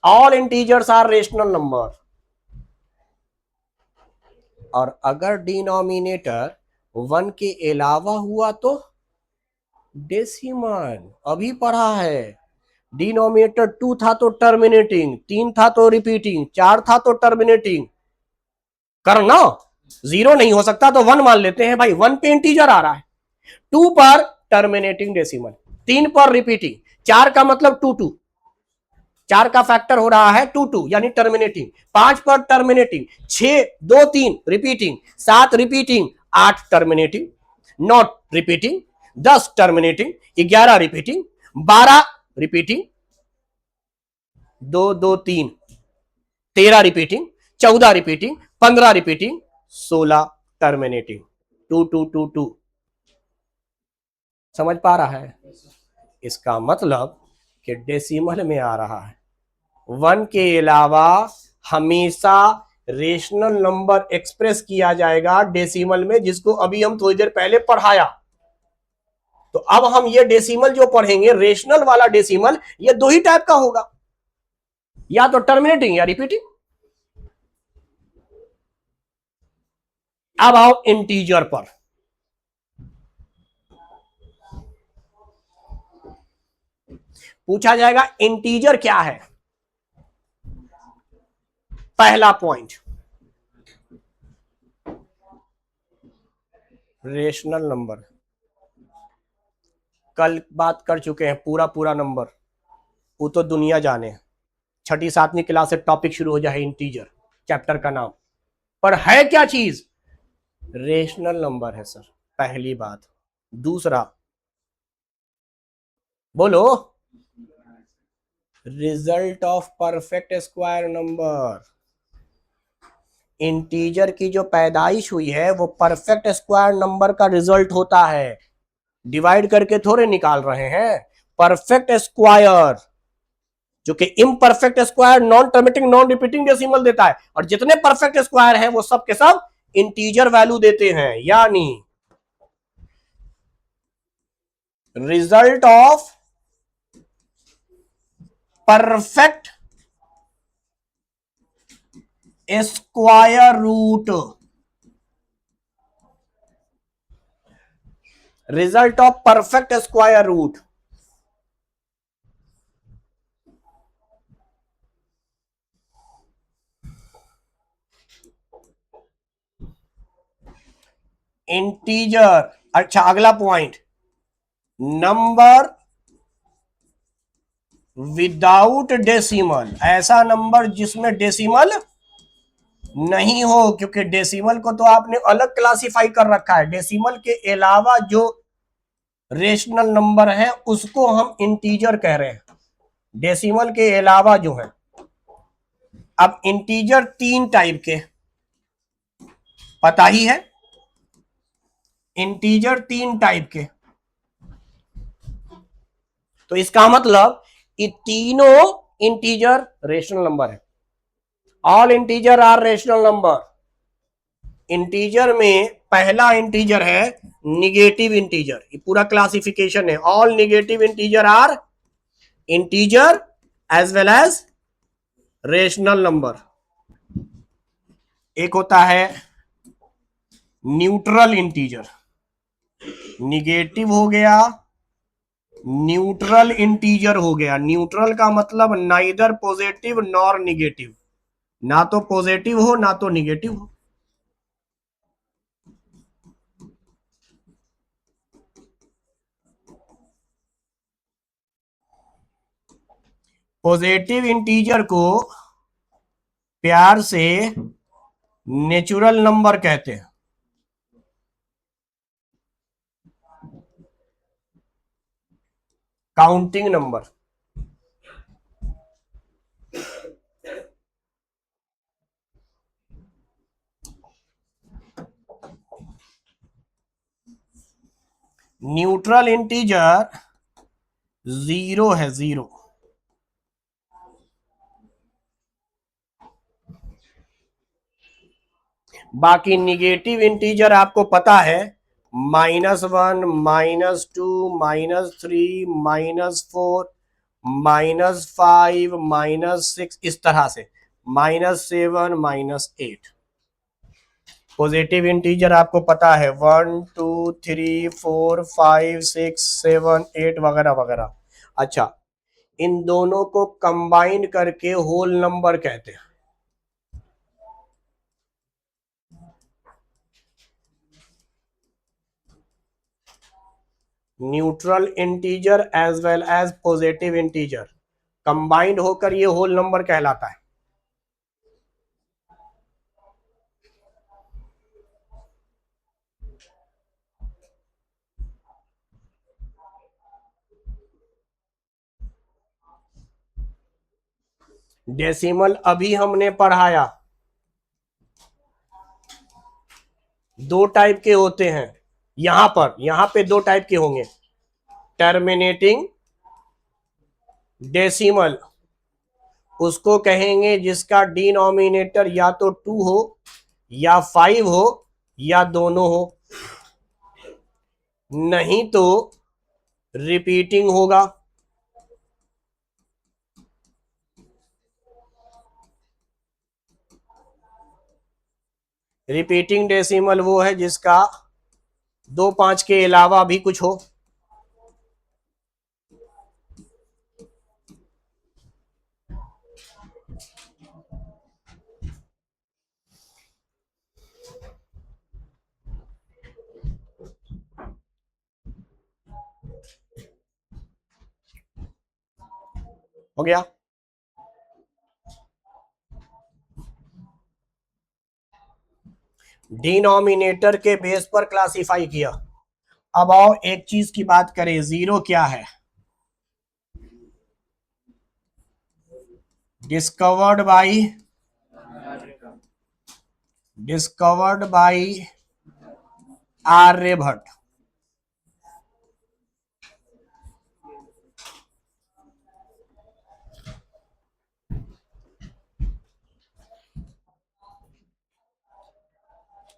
all integers are rational number. और अगर डिनोमिनेटर 1 के अलावा हुआ तो डेसिमल। अभी पढ़ा है, डिनोमिनेटर 2 था तो टर्मिनेटिंग, 3 था तो रिपीटिंग, 4 था तो टर्मिनेटिंग। करना 0 नहीं हो सकता तो 1 मान लेते हैं भाई, 1 पे इंटीजर आ रहा है, 2 पर टर्मिनेटिंग डेसिमल, 3 पर रिपीटिंग, 4 का मतलब 2 2, 4 का फैक्टर हो रहा है 2 2 यानी टर्मिनेटिंग, 5 पर terminating, 6 2 3 repeating, 7 repeating, 8 terminating, 9 repeating, 10 terminating, 11 repeating, 12 repeating, 2 2 3, 13 repeating, 14 repeating, 15 repeating, 16 terminating, 2 2 2 2। समझ पा रहा है? इसका मतलब कि डेसिमल में आ रहा है। 1 के अलावा हमेशा रेशनल नंबर एक्सप्रेस किया जाएगा डेसिमल में, जिसको अभी हम थोड़ी देर पहले पढ़ाया। तो अब हम ये डेसिमल जो पढ़ेंगे, रेशनल वाला डेसिमल, ये दो ही टाइप का होगा, या तो टर्मिनेटिंग या रिपीटिंग। अब आओ इंटीजर पर। पूछा जाएगा इंटीजर क्या है। पहला पॉइंट, रेशनल नंबर। कल बात कर चुके हैं, पूरा पूरा नंबर वो तो दुनिया जाने। छठी सातवीं क्लास से टॉपिक शुरू हो जाए इंटीजर, चैप्टर का नाम। पर है क्या चीज? रेशनल नंबर है सर, पहली बात। दूसरा बोलो, result of perfect square number. Integer की जो पैदाइश हुई है वो परफेक्ट स्क्वायर नंबर का रिजल्ट होता है, डिवाइड करके थोड़े निकाल रहे हैं। परफेक्ट स्क्वायर, जो कि imperfect square non terminating non repeating decimal देता है, और जितने परफेक्ट स्क्वायर हैं वो सब के सब इंटीजर वैल्यू देते हैं। यानी result of perfect square root, result of perfect square root integer. अच्छा अगला पॉइंट, नंबर विदाउट डेसिमल, ऐसा नंबर जिसमें डेसिमल नहीं हो, क्योंकि डेसिमल को तो आपने अलग क्लासिफाई कर रखा है। डेसिमल के अलावा जो रेशनल नंबर है उसको हम इंटीजर कह रहे हैं, डेसिमल के अलावा जो है। अब इंटीजर 3 टाइप के पता ही है, इंटीजर 3 टाइप के। तो इसका मतलब ये तीनों इंटीजर रेशनल नंबर है। All integer are rational number. Integer में पहला इंटीजर है निगेटिव इंटीजर, ये पूरा क्लासिफिकेशन है। All negative integer are integer as well as rational number. एक होता है न्यूट्रल इंटीजर, निगेटिव हो गया, न्यूट्रल इंटीजर हो गया। न्यूट्रल का मतलब नाइदर पॉजिटिव नॉर निगेटिव, ना तो पॉजिटिव हो ना तो निगेटिव हो। पॉजिटिव इंटीजर को प्यार से नेचुरल नंबर कहते हैं। Counting number. Neutral integer zero है, जीरो। बाकी निगेटिव इंटीजर आपको पता है, -1, -2, -3, -4, -5, -6, इस तरह से, -7, -8। पॉजिटिव इंटीजर आपको पता है 1, 2, 3, 4, 5, 6, 7, 8 वगैरह वगैरह। अच्छा, इन दोनों को कंबाइन करके होल नंबर कहते हैं। Neutral integer as well as positive integer combined होकर ये होल नंबर कहलाता है। डेसिमल अभी हमने पढ़ाया, दो टाइप के होते हैं। यहां पे दो टाइप के होंगे, टर्मिनेटिंग डेसिमल, उसको कहेंगे जिसका डिनोमिनेटर या तो 2 हो या 5 हो या दोनों हो, नहीं तो रिपीटिंग होगा। रिपीटिंग डेसिमल वो है जिसका 2 5 के अलावा भी कुछ हो। हो गया। डिनोमिनेटर के बेस पर क्लासिफाई किया। अब आओ एक चीज की बात करें, जीरो क्या है? Discovered by Aryabhata.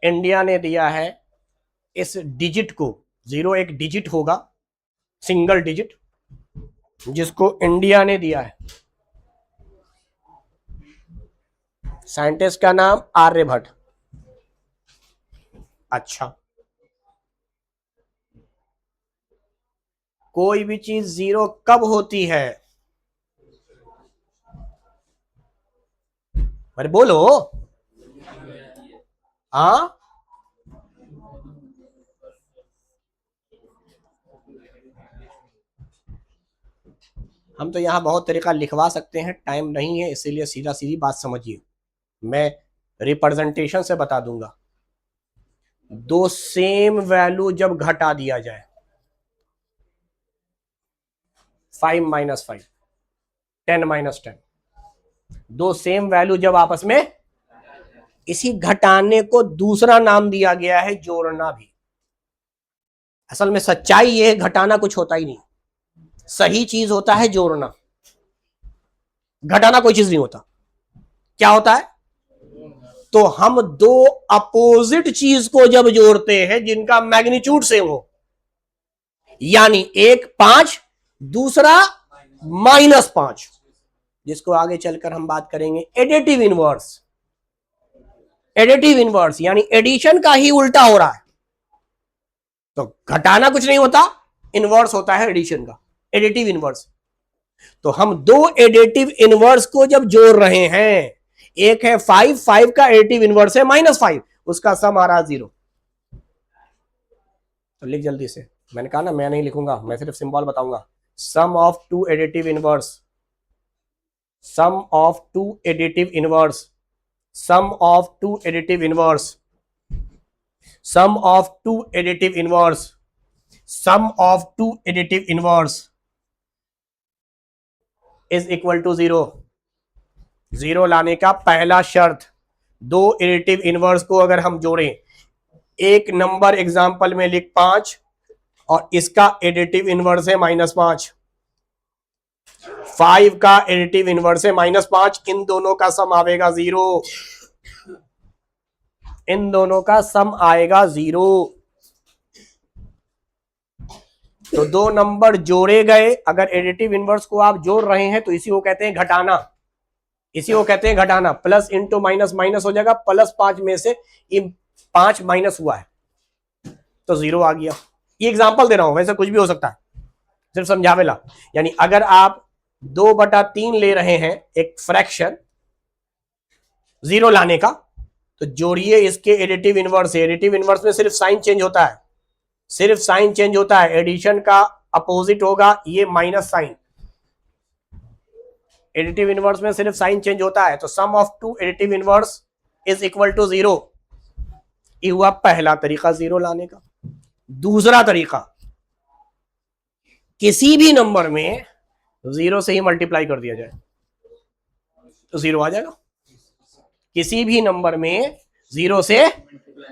इंडिया ने दिया है इस डिजिट को, जीरो एक डिजिट होगा, सिंगल डिजिट, जिसको इंडिया ने दिया है। साइंटिस्ट का नाम आर्यभट्ट। अच्छा, कोई भी चीज जीरो कब होती है? अरे बोलो। हाँ, हम तो यहां बहुत तरीका लिखवा सकते हैं, टाइम नहीं है, इसीलिए सीधा सीधी बात समझिए। मैं रिप्रेजेंटेशन से बता दूंगा। दो सेम वैल्यू जब घटा दिया जाए, 5 - 5, 10 - 10, दो सेम वैल्यू जब आपस में, इसी घटाने को दूसरा नाम दिया गया है जोड़ना भी। असल में सच्चाई ये, घटाना कुछ होता ही नहीं, सही चीज होता है जोड़ना, घटाना कोई चीज नहीं होता। क्या होता है? तो हम दो अपोजिट चीज को जब जोड़ते हैं जिनका मैग्नीट्यूड सेम हो, यानी एक 5, दूसरा -5, जिसको आगे चलकर हम बात करेंगे एडिटिव इनवर्स। एडिटिव इनवर्स यानी एडिशन का ही उल्टा हो रहा है। तो घटाना कुछ नहीं होता, इनवर्स होता है एडिशन का, एडिटिव इनवर्स। तो हम दो एडिटिव इनवर्स को जब जोड़ रहे हैं, एक है 5 का एडिटिव इनवर्स है -5, उसका सम आ रहा 0। तो लिख जल्दी से, मैंने कहा ना मैं नहीं लिखूंगा, मैं सिर्फ सिंबल बताऊंगा। Sum of two additive inverse, sum of two additive inverse sum of two additive inverse, sum of two additive inverse, sum of two additive inverse is equal to 0। 0 लाने का पहला शर्त, दो एडिटिव इनवर्स को अगर हम जोड़ें, एक नंबर एग्जाम्पल में लिख 5 और इसका एडिटिव इनवर्स है -5, 5 का एडिटिव इनवर्स है -5, इन दोनों का सम आएगा 0, इन दोनों का सम आएगा 0। तो दो नंबर जोड़े गए, अगर एडिटिव इनवर्स को आप जोड़ रहे हैं तो इसी को कहते हैं घटाना, इसी को कहते हैं घटाना। प्लस इंटू माइनस माइनस हो जाएगा, +5 में से 5 माइनस हुआ है तो 0 आ गया। ये एग्जांपल दे रहा हूं, वैसे कुछ भी हो सकता है, सिर्फ समझावेला। यानी अगर आप 2/3 ले रहे हैं एक फ्रैक्शन 0 लाने का, तो जोड़िए इसके एडिटिव इनवर्स। एडिटिव इनवर्स में सिर्फ साइन चेंज होता है, सिर्फ साइन चेंज होता है। एडिशन का अपोजिट होगा ये माइनस साइन, एडिटिव इनवर्स में सिर्फ साइन चेंज होता है। तो sum of two additive inverse is equal to 0। ये हुआ पहला तरीका 0 लाने का। दूसरा तरीका, किसी भी नंबर में 0 से ही मल्टीप्लाई कर दिया जाए तो 0 आ जाएगा। किसी भी नंबर में 0 से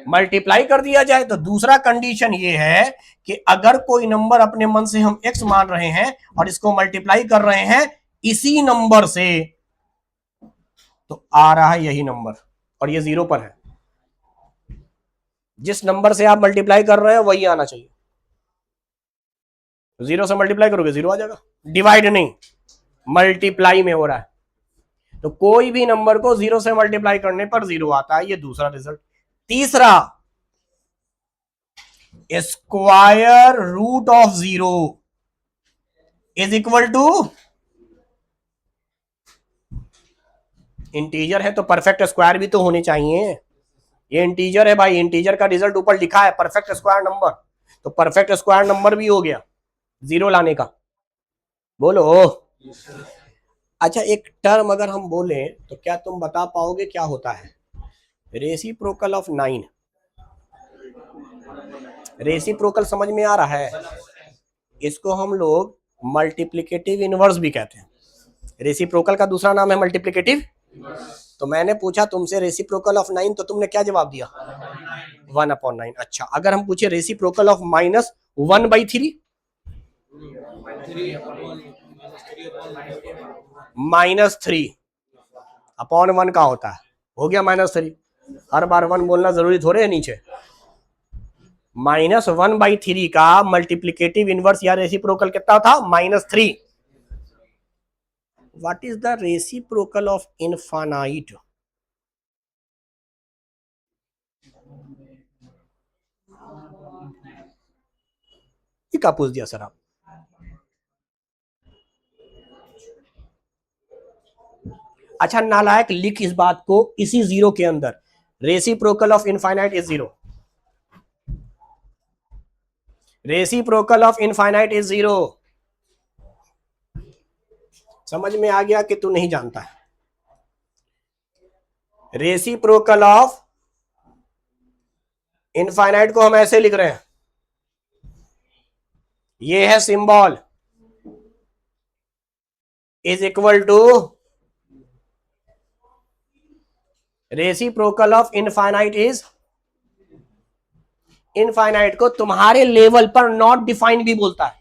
मल्टीप्लाई कर दिया जाए तो दूसरा कंडीशन ये है कि अगर कोई नंबर अपने मन से हम x मान रहे हैं और इसको मल्टीप्लाई कर रहे हैं इसी नंबर से, तो आ रहा है यही नंबर और ये 0 पर है। जिस नंबर से आप मल्टीप्लाई कर रहे हैं वही आना चाहिए। 0 से मल्टीप्लाई करोगे 0 आ जाएगा, डिवाइड नहीं, मल्टीप्लाई में हो रहा है। तो कोई भी नंबर को 0 से मल्टीप्लाई करने पर 0 आता है, ये दूसरा रिजल्ट। तीसरा, square root of 0 is equal to, integer है तो परफेक्ट स्क्वायर भी तो होने चाहिए। ये इंटीजर है भाई, इंटीजर का रिजल्ट ऊपर लिखा है परफेक्ट स्क्वायर नंबर, तो परफेक्ट स्क्वायर नंबर भी हो गया 0 लाने का। बोलो। अच्छा, एक टर्म अगर हम बोले तो क्या तुम बता पाओगे क्या होता है? Reciprocal of 9। रेसिप्रोकल समझ में आ रहा है? इसको हम लोग मल्टीप्लिकेटिव इनवर्स भी कहते हैं। रेसिप्रोकल का दूसरा नाम है मल्टीप्लिकेटिव। तो मैंने पूछा तुमसे रेसिप्रोकल ऑफ 9, तो तुमने क्या जवाब दिया? 1/9। अच्छा, अगर हम पूछे रेसिप्रोकल ऑफ -1/3, -3/1 का होता है, हो गया -3। हर बार 1 बोलना जरूरी थोड़े है नीचे। -1/3 का मल्टीप्लिकेटिव इनवर्स या रेसिप्रोकल कितना था? -3। What is the reciprocal of infinite? ये क्या पूछ दिया सर आप? अच्छा नालायक, लिख इस बात को इसी 0 के अंदर, reciprocal of infinite is 0। Reciprocal of infinite is 0। समझ में आ गया कि तू नहीं जानता है? रेसिप्रोकल ऑफ इनफाइनाइट को हम ऐसे लिख रहे हैं, ये है symbol, is equal to reciprocal of infinite is, infinite को तुम्हारे लेवल पर नॉट डिफाइंड भी बोलता है।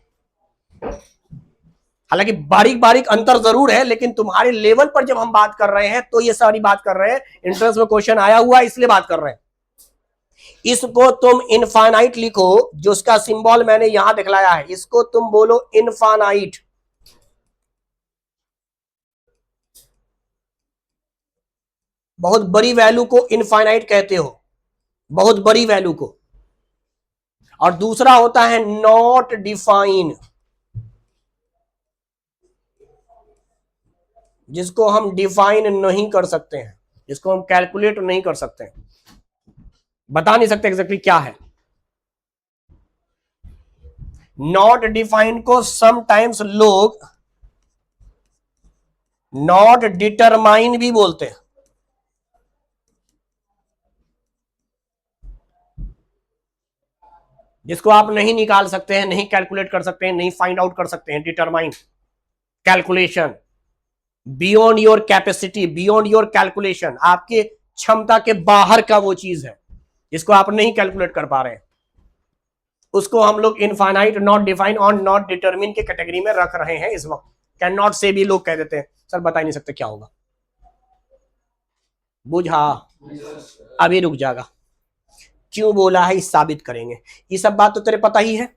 हालांकि बारीक बारीक अंतर जरूर है, लेकिन तुम्हारे लेवल पर जब हम बात कर रहे हैं तो ये सारी बात कर रहे हैं। एंट्रेंस में क्वेश्चन आया हुआ इसलिए बात कर रहे हैं। इसको तुम इनफाइनाइट लिखो, जो उसका सिंबल मैंने यहां दिखलाया है, इसको तुम बोलो इनफाइनाइट। बहुत बड़ी वैल्यू को इनफाइनाइट कहते हो, बहुत बड़ी वैल्यू को। और दूसरा होता है नॉट डिफाइन, जिसको हम डिफाइन नहीं कर सकते हैं, जिसको हम कैलकुलेट नहीं कर सकते हैं, बता नहीं सकते एग्जैक्टली क्या है। नॉट डिफाइंड को समटाइम्स लोग नॉट डिटरमाइन भी बोलते हैं। जिसको आप नहीं निकाल सकते हैं, नहीं कैलकुलेट कर सकते हैं, नहीं फाइंड आउट कर सकते हैं। Determine, calculation, beyond your capacity, beyond your calculation, आपके क्षमता के बाहर का वो चीज है जिसको आप नहीं कैलकुलेट कर पा रहे हैं, उसको हम लोग इनफाइनाइट, नॉट डिफाइन और नॉट डिटरमिन के कैटेगरी में रख रहे हैं इस वक्त। कैन नॉट से भी लोग कह देते हैं सर बता ही नहीं सकते क्या होगा। बुझा? अभी रुक जाएगा, क्यों बोला है इस साबित करेंगे। ये सब बात तो तेरे पता ही है,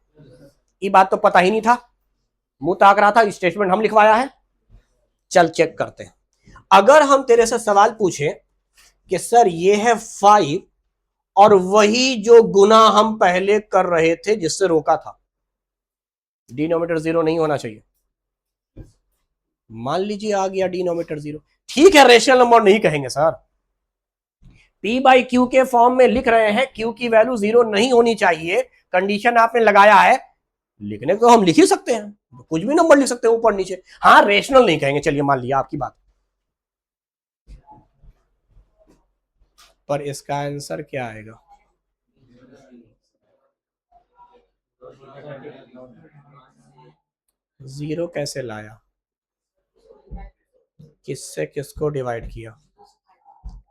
ये बात तो पता ही नहीं था, मुंह ताक रहा था, स्टेटमेंट हम लिखवाया है। चल चेक करते हैं। अगर हम तेरे से सवाल पूछे कि सर ये है 5 और वही जो गुना हम पहले कर रहे थे जिससे रोका था, डिनोमिनेटर 0 नहीं होना चाहिए। मान लीजिए आ गया डिनोमिनेटर 0, ठीक है, रेशनल नंबर नहीं कहेंगे सर, पी बाई क्यू के फॉर्म में लिख रहे हैं, क्यू की वैल्यू 0 नहीं होनी चाहिए, कंडीशन आपने लगाया है, लिखने को हम लिख ही सकते हैं, कुछ भी नंबर लिख सकते हैं ऊपर नीचे। हाँ, रेशनल नहीं कहेंगे, चलिए मान लिया आपकी बात, पर इसका आंसर क्या आएगा? जीरो कैसे लाया, किससे किसको डिवाइड किया?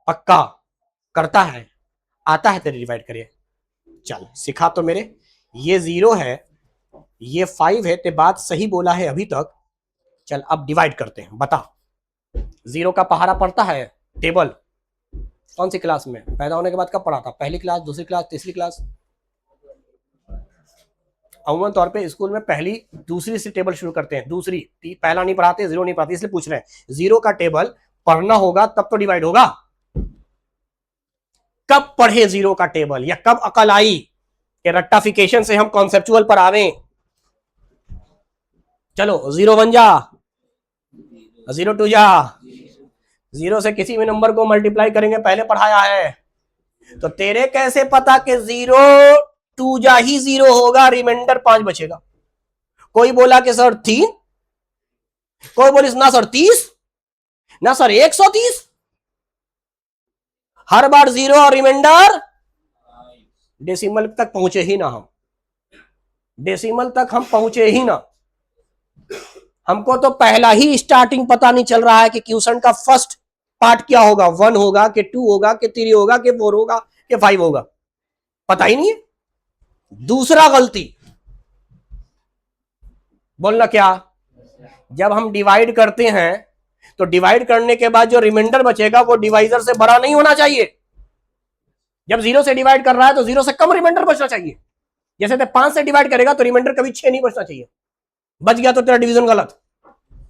पक्का करता है, आता है तेरे डिवाइड करिए, चल सिखा तो मेरे। ये 0 है, ये 5 है, ते बात सही बोला है अभी तक। चल अब डिवाइड करते हैं, बता। 0 का पहाड़ा पड़ता है टेबल, कौन सी क्लास में पैदा होने के बाद कब पढ़ा था? पहली क्लास, दूसरी क्लास, तीसरी क्लास? अमूमन तौर पे स्कूल में पहली दूसरी से टेबल शुरू करते हैं, दूसरी, पहला नहीं पढ़ाते, 0 नहीं पढ़ाते, इसलिए पूछ रहे हैं। 0 का टेबल पढ़ना होगा तब तो डिवाइड होगा। कब पढ़े 0 का टेबल, या कब अकल आई कि रट्टाफिकेशन से हम कॉन्सेप्चुअल पर आवे? चलो 0 1 जा, 0 2 जा, 0 से किसी भी नंबर को मल्टीप्लाई करेंगे, पहले पढ़ाया है। तो तेरे कैसे पता कि 0 2 जा ही 0 होगा, रिमाइंडर 5 बचेगा? कोई बोला कि सर 3, कोई बोली ना सर 30, ना सर 130, हर बार 0 और रिमाइंडर, डेसिमल तक पहुंचे ही ना हम, डेसिमल तक हम पहुंचे ही ना। हमको तो पहला ही स्टार्टिंग पता नहीं चल रहा है कि क्वेश्चन का फर्स्ट पार्ट क्या होगा, 1 होगा कि 2 होगा कि 3 होगा कि 4 होगा कि 5 होगा, पता ही नहीं है। दूसरा गलती बोलना क्या, जब हम डिवाइड करते हैं तो डिवाइड करने के बाद जो रिमाइंडर बचेगा वो डिवाइजर से बड़ा नहीं होना चाहिए। जब 0 से डिवाइड कर रहा है तो 0 से कम रिमाइंडर बचना चाहिए। जैसे 5 से डिवाइड करेगा तो रिमाइंडर कभी 6 नहीं बचना चाहिए, बच गया तो तेरा डिवीजन गलत।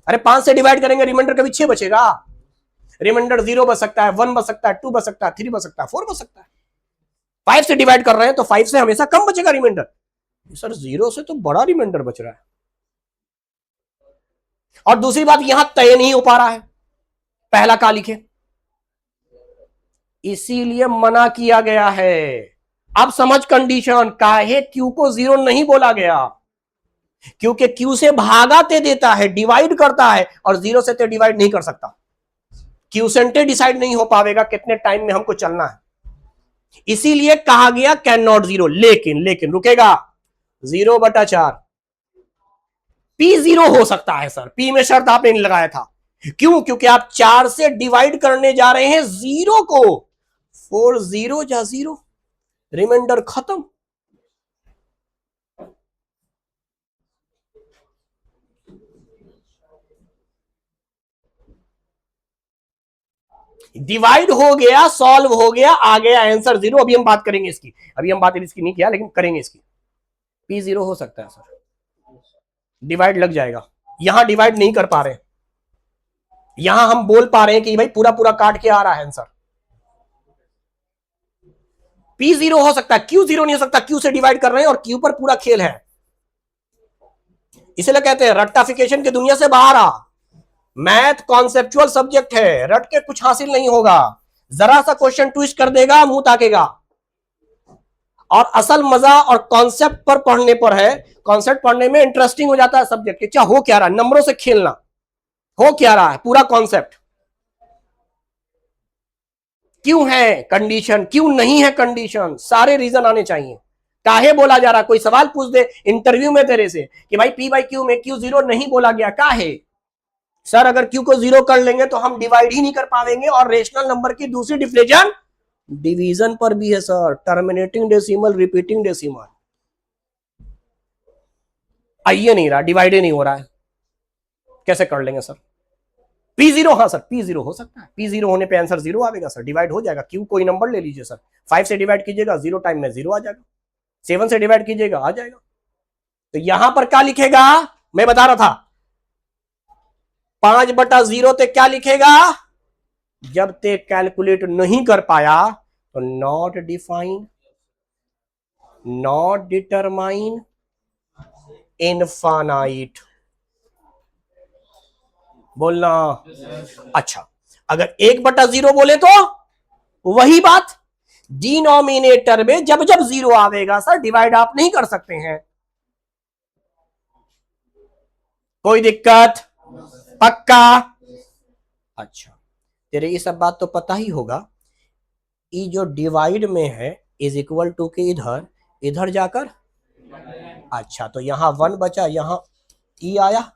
अरे 5 से डिवाइड करेंगे रिमाइंडर कभी 6 बचेगा, रिमाइंडर 0 बच सकता है, 1 बच सकता है, 2 बच सकता है, 3 बच सकता है, 4 बच सकता है। 5 से डिवाइड कर रहे हैं तो 5 से हमेशा कम बचेगा रिमाइंडर। सर 0 से तो बड़ा रिमाइंडर बच रहा है। और दूसरी बात, यहां तय नहीं हो पा रहा है पहला का लिखे, इसीलिए मना किया गया है। अब समझ कंडीशन, काहे क्यू को 0 नहीं बोला गया, क्योंकि क्यू से भागा ते देता है, डिवाइड करता है, और 0 से ते डिवाइड नहीं कर सकता। क्यूसेंटे डिसाइड नहीं हो पाएगा कितने टाइम में हमको चलना है, इसीलिए कहा गया कैन नॉट 0। लेकिन रुकेगा 0/4, पी 0 हो सकता है सर, पी में शर्त आपने नहीं लगाया था, क्यों? क्योंकि आप 4 से डिवाइड करने जा रहे हैं 0 को, 4 0 जा 0, रिमाइंडर खत्म। डिवाइड हो गया, सॉल्व हो गया, आ गया आंसर 0। अभी हम बात करेंगे इसकी, अभी हम बात इसकी नहीं किया लेकिन करेंगे इसकी। पी 0 हो सकता है सर, डिवाइड लग जाएगा, यहां डिवाइड नहीं कर पा रहे, यहां हम बोल पा रहे हैं कि भाई पूरा पूरा काट के आ रहा है आंसर। पी 0 हो सकता है, क्यू 0 नहीं हो सकता, क्यू से डिवाइड कर रहे हैं और क्यू पर पूरा खेल है, इसलिए कहते हैं रट्टाफिकेशन की दुनिया से बाहर आ। मैथ कॉन्सेप्चुअल सब्जेक्ट है, रट के कुछ हासिल नहीं होगा, जरा सा क्वेश्चन ट्विस्ट कर देगा, मुंह ताकेगा। और असल मजा और कॉन्सेप्ट पर पढ़ने पर है, कॉन्सेप्ट पढ़ने में इंटरेस्टिंग हो जाता है सब्जेक्ट, क्या हो क्या रहा है, नंबरों से खेलना हो क्या रहा है, पूरा कॉन्सेप्ट क्यों है कंडीशन, क्यों नहीं है कंडीशन, सारे रीजन आने चाहिए, काहे बोला जा रहा? कोई सवाल पूछ दे इंटरव्यू में तेरे से कि भाई पी बाई क्यू में क्यू जीरो नहीं बोला गया, काहे? सर अगर क्यू को जीरो कर लेंगे तो हम डिवाइड ही नहीं कर पाएंगे, और रेशनल नंबर की दूसरी डिफिनेशन डिवीजन पर भी है sir, terminating decimal, repeating decimal. आइए नहीं रहा, डिवाइड ही नहीं हो रहा है, कैसे कर लेंगे सर? पी जीरो, हाँ सर पी जीरो हो सकता है, पी जीरो होने पे आंसर जीरो आएगा सर, डिवाइड हो जाएगा। क्यू कोई नंबर ले लीजिए सर, 5 से डिवाइड कीजिएगा, जीरो टाइम में जीरो आ जाएगा, 7 से डिवाइड कीजिएगा आ जाएगा। तो यहां पर क्या लिखेगा? मैं बता रहा था 5/0 ते क्या लिखेगा? जब ते कैलकुलेट नहीं कर पाया तो not define, not determine, infinite बोलना। अच्छा, अगर 1/0 बोले तो वही बात, डिनोमिनेटर में जब जब जीरो आवेगा सर डिवाइड आप नहीं कर सकते हैं, कोई दिक्कत? पक्का? अच्छा, तेरे ये सब बात तो पता ही होगा। ई जो डिवाइड में है इज इक्वल टू के इधर, इधर जाकर, अच्छा तो यहां 1 बचा, यहां ई आया,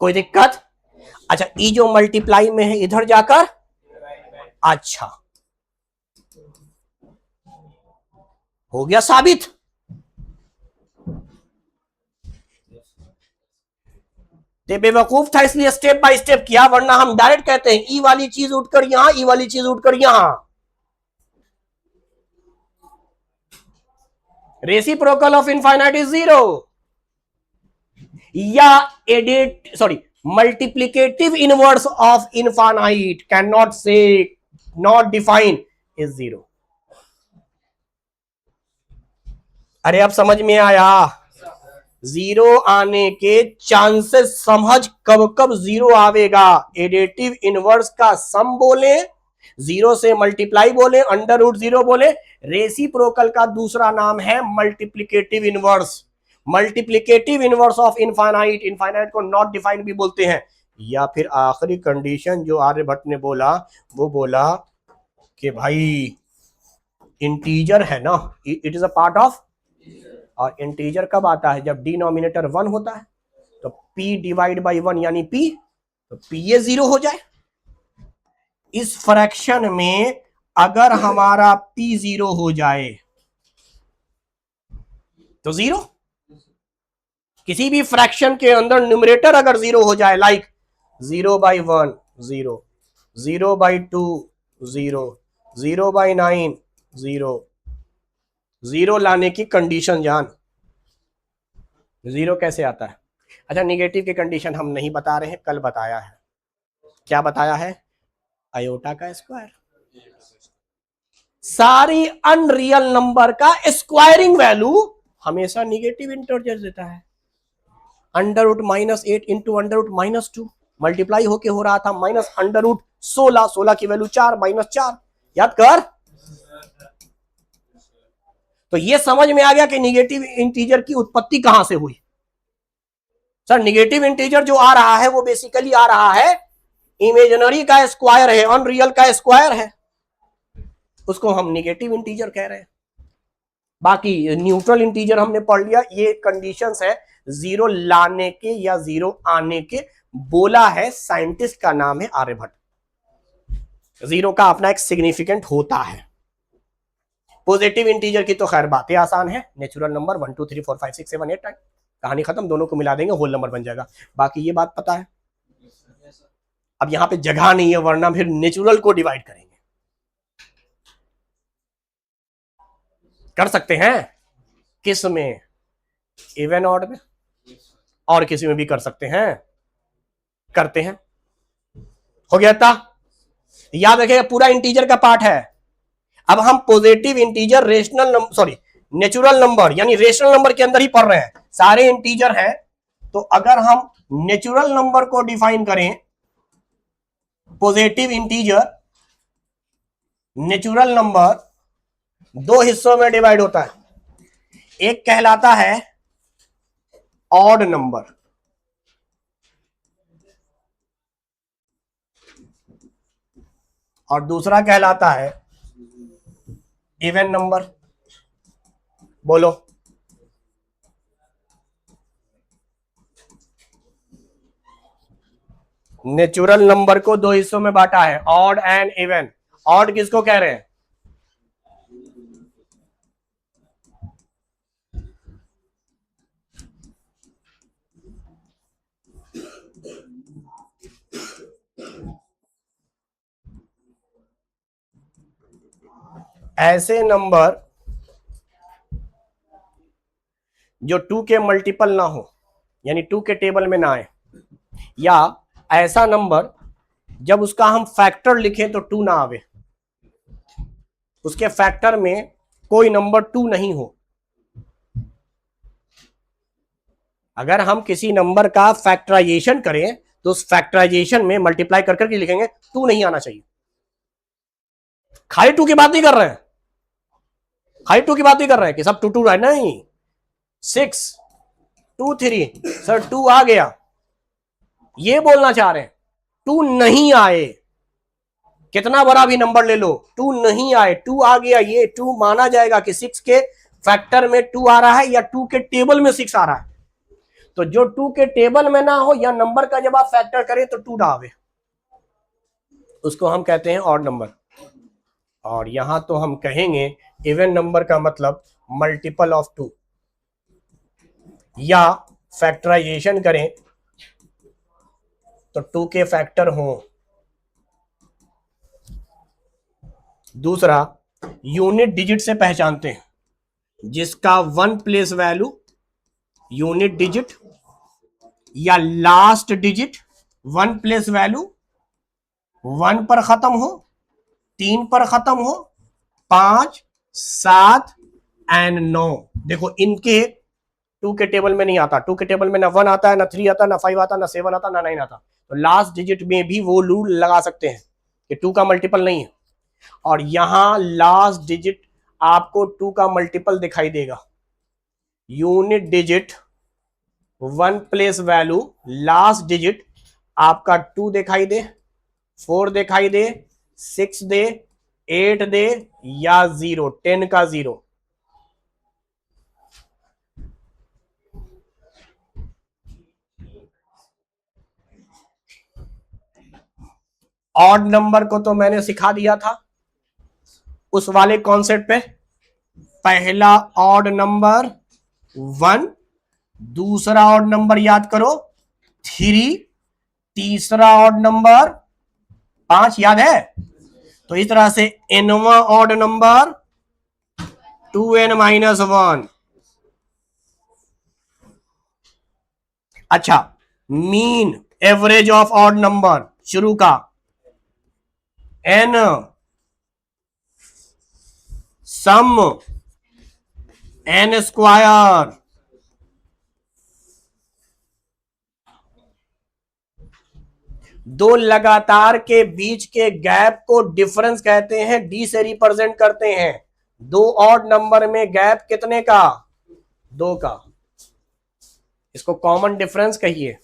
कोई दिक्कत? अच्छा, ई जो मल्टीप्लाई में है इधर जाकर, अच्छा हो गया साबित। ते बेवकूफ था इसलिए स्टेप बाय स्टेप किया, वरना हम डायरेक्ट कहते हैं ई वाली चीज उठकर यहां, ई वाली चीज उठकर यहां। Reciprocal of infinite is zero, या edit sorry multiplicative inverse of infinite cannot say not define is zero. अरे अब समझ में आया? जीरो आने के चांसेस समझ, कब कब जीरो आवेगा। एडिटिव इनवर्स का सम बोले, जीरो से मल्टीप्लाई बोले, अंडर रूट जीरो बोले। रेसिप्रोकल का दूसरा नाम है multiplicative inverse, multiplicative inverse of infinite, infinite को नॉट डिफाइन भी बोलते हैं। या फिर आखिरी कंडीशन जो आर्यभट्ट ने बोला, वो बोला कि भाई इंटीजर है ना, it is a part of, और इंटीजर कब आता है? जब डिनोमिनेटर 1 होता है, तो p डिवाइड बाई 1 यानी p, तो p ये जीरो हो जाए। इस फ्रैक्शन में अगर हमारा p जीरो हो जाए तो जीरो, किसी भी फ्रैक्शन के अंदर न्यूमरेटर अगर जीरो हो जाए, like 0/1 zero, 0/2 zero, 0/9 zero, zero लाने की कंडीशन जान, जीरो कैसे आता है? अच्छा, निगेटिव की कंडीशन हम नहीं बता रहे हैं, कल बताया है। क्या बताया है? आयोटा का स्क्वायर। सारी अनरियल नंबर का स्क्वायरिंग वैल्यू हमेशा निगेटिव इंटीजर देता है। √-8 इंटू √-2 मल्टीप्लाई होके हो रहा था -√16, 16 की वैल्यू 4, -4, याद कर। तो ये समझ में आ गया कि निगेटिव इंटीजर की उत्पत्ति कहां से हुई। सर निगेटिव इंटीजर जो आ रहा है वो बेसिकली आ रहा है इमेजिनरी का स्क्वायर है, अनरियल का स्क्वायर है, उसको हम निगेटिव इंटीजर कह रहे हैं। बाकी न्यूट्रल इंटीजर हमने पढ़ लिया, ये कंडीशंस है जीरो लाने के या जीरो आने के। बोला है साइंटिस्ट का नाम है आर्यभट्ट। जीरो का अपना एक सिग्निफिकेंट होता है। पॉजिटिव इंटीजर की तो खैर बातें आसान है, नेचुरल नंबर 1 2 3 4 5 6 7 8 9, कहानी खत्म, दोनों को मिला देंगे होल नंबर बन जाएगा। बाकी ये बात पता है, अब यहां पे जगह नहीं है, वरना फिर नेचुरल को डिवाइड करेंगे। कर सकते हैं किस में? इवन ऑड में, और किसी में भी कर सकते हैं, करते हैं। हो गया था? याद रखिएगा पूरा इंटीजर का पार्ट है। अब हम positive integer, rational number sorry natural number यानी रेशनल नंबर के अंदर ही पढ़ रहे हैं, सारे इंटीजर हैं। तो अगर हम नेचुरल नंबर को डिफाइन करें, पॉजिटिव इंटीजर नेचुरल नंबर दो हिस्सों में डिवाइड होता है, एक कहलाता है ऑड नंबर, और दूसरा कहलाता है इवन नंबर। बोलो। नेचुरल नंबर को दो हिस्सों में बांटा है, ऑड एंड इवन। ऑड किसको कह रहे हैं? ऐसे नंबर जो 2 के मल्टीपल ना हो, यानी 2 के टेबल में ना आए, या ऐसा नंबर जब उसका हम फैक्टर लिखें तो 2 ना आवे, उसके फैक्टर में कोई नंबर 2 नहीं हो। अगर हम किसी नंबर का फैक्टराइजेशन करें तो उस फैक्टराइजेशन में मल्टीप्लाई कर करके लिखेंगे, 2 नहीं आना चाहिए। खाली 2 की बात नहीं कर रहे हैं, खाली 2 की बात नहीं कर रहे हैं कि सब 2 2 है, नहीं। 6 2 3 सर 2 आ गया, ये बोलना चाह रहे हैं। 2 नहीं आए, कितना बड़ा भी नंबर ले लो, 2 नहीं आए, 2 आ गया, ये 2 माना जाएगा कि 6 के फैक्टर में 2 आ रहा है या 2 के टेबल में 6 आ रहा है। तो जो 2 के टेबल में ना हो या नंबर का जब आप फैक्टर करें तो 2 ना आवे, उसको हम कहते हैं ऑड नंबर। और यहां तो हम कहेंगे इवन नंबर का मतलब मल्टीपल ऑफ 2, या फैक्टराइजेशन करें तो 2 के फैक्टर हो। दूसरा, यूनिट डिजिट से पहचानते हैं, जिसका 1 प्लेस वैल्यू यूनिट डिजिट या लास्ट डिजिट 1 प्लेस वैल्यू 1 पर खत्म हो, 3 पर खत्म हो, 5 7 एंड 9। देखो इनके 2 के टेबल में नहीं आता, 2 के टेबल में ना 1 आता है, ना 3 आता, ना 5 आता, ना 7 आता, ना 9 आता। तो लास्ट डिजिट में भी वो रूल लगा सकते हैं कि 2 का मल्टीपल नहीं है। और यहां लास्ट डिजिट आपको 2 का मल्टीपल दिखाई देगा। Unit digit 1 place value last digit आपका 2 दिखाई दे, 4 दिखाई दे, 6 दे, 8 दे, या 0, 10 का 0। ऑड नंबर को तो मैंने सिखा दिया था उस वाले कॉन्सेप्ट पे। पहला ऑड नंबर 1, दूसरा ऑड नंबर याद करो 3, तीसरा ऑड नंबर 5, याद है? तो इस तरह से एनवा ऑड नंबर 2n-1। अच्छा, mean average of odd number शुरू का n, सम n स्क्वायर, दो लगातार के बीच के गैप को डिफरेंस कहते हैं, डी से रिप्रेजेंट करते हैं। दो ऑड नंबर में गैप कितने का? 2 का, इसको कॉमन डिफरेंस कहिए,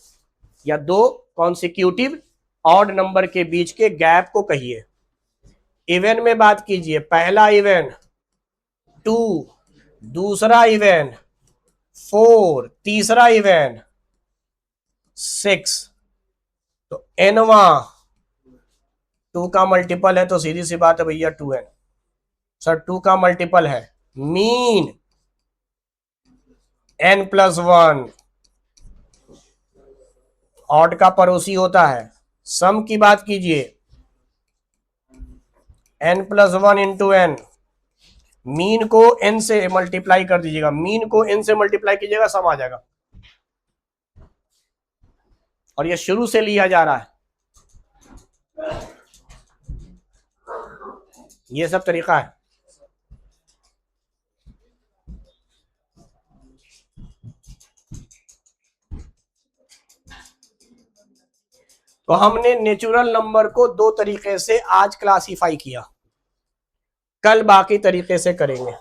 या दो कॉन्सिक्यूटिव ऑड नंबर के बीच के गैप को कहिए। इवन में बात कीजिए, पहला इवन 2, दूसरा इवन 4, तीसरा इवन 6। तो एनवा 2 का मल्टीपल है, तो सीधी सी बात है भैया 2n। सर 2 का मल्टीपल है, मीन n+1। ऑड का पड़ोसी होता है। सम की बात कीजिए, n+1 इंटू n, मीन को n से मल्टीप्लाई कर दीजिएगा, मीन को n से मल्टीप्लाई कीजिएगा, सम आ जाएगा। और ये शुरू से लिया जा रहा है, ये सब तरीका है। तो हमने नेचुरल नंबर को 2 तरीके से आज क्लासिफाई किया, कल बाकी तरीके से करेंगे।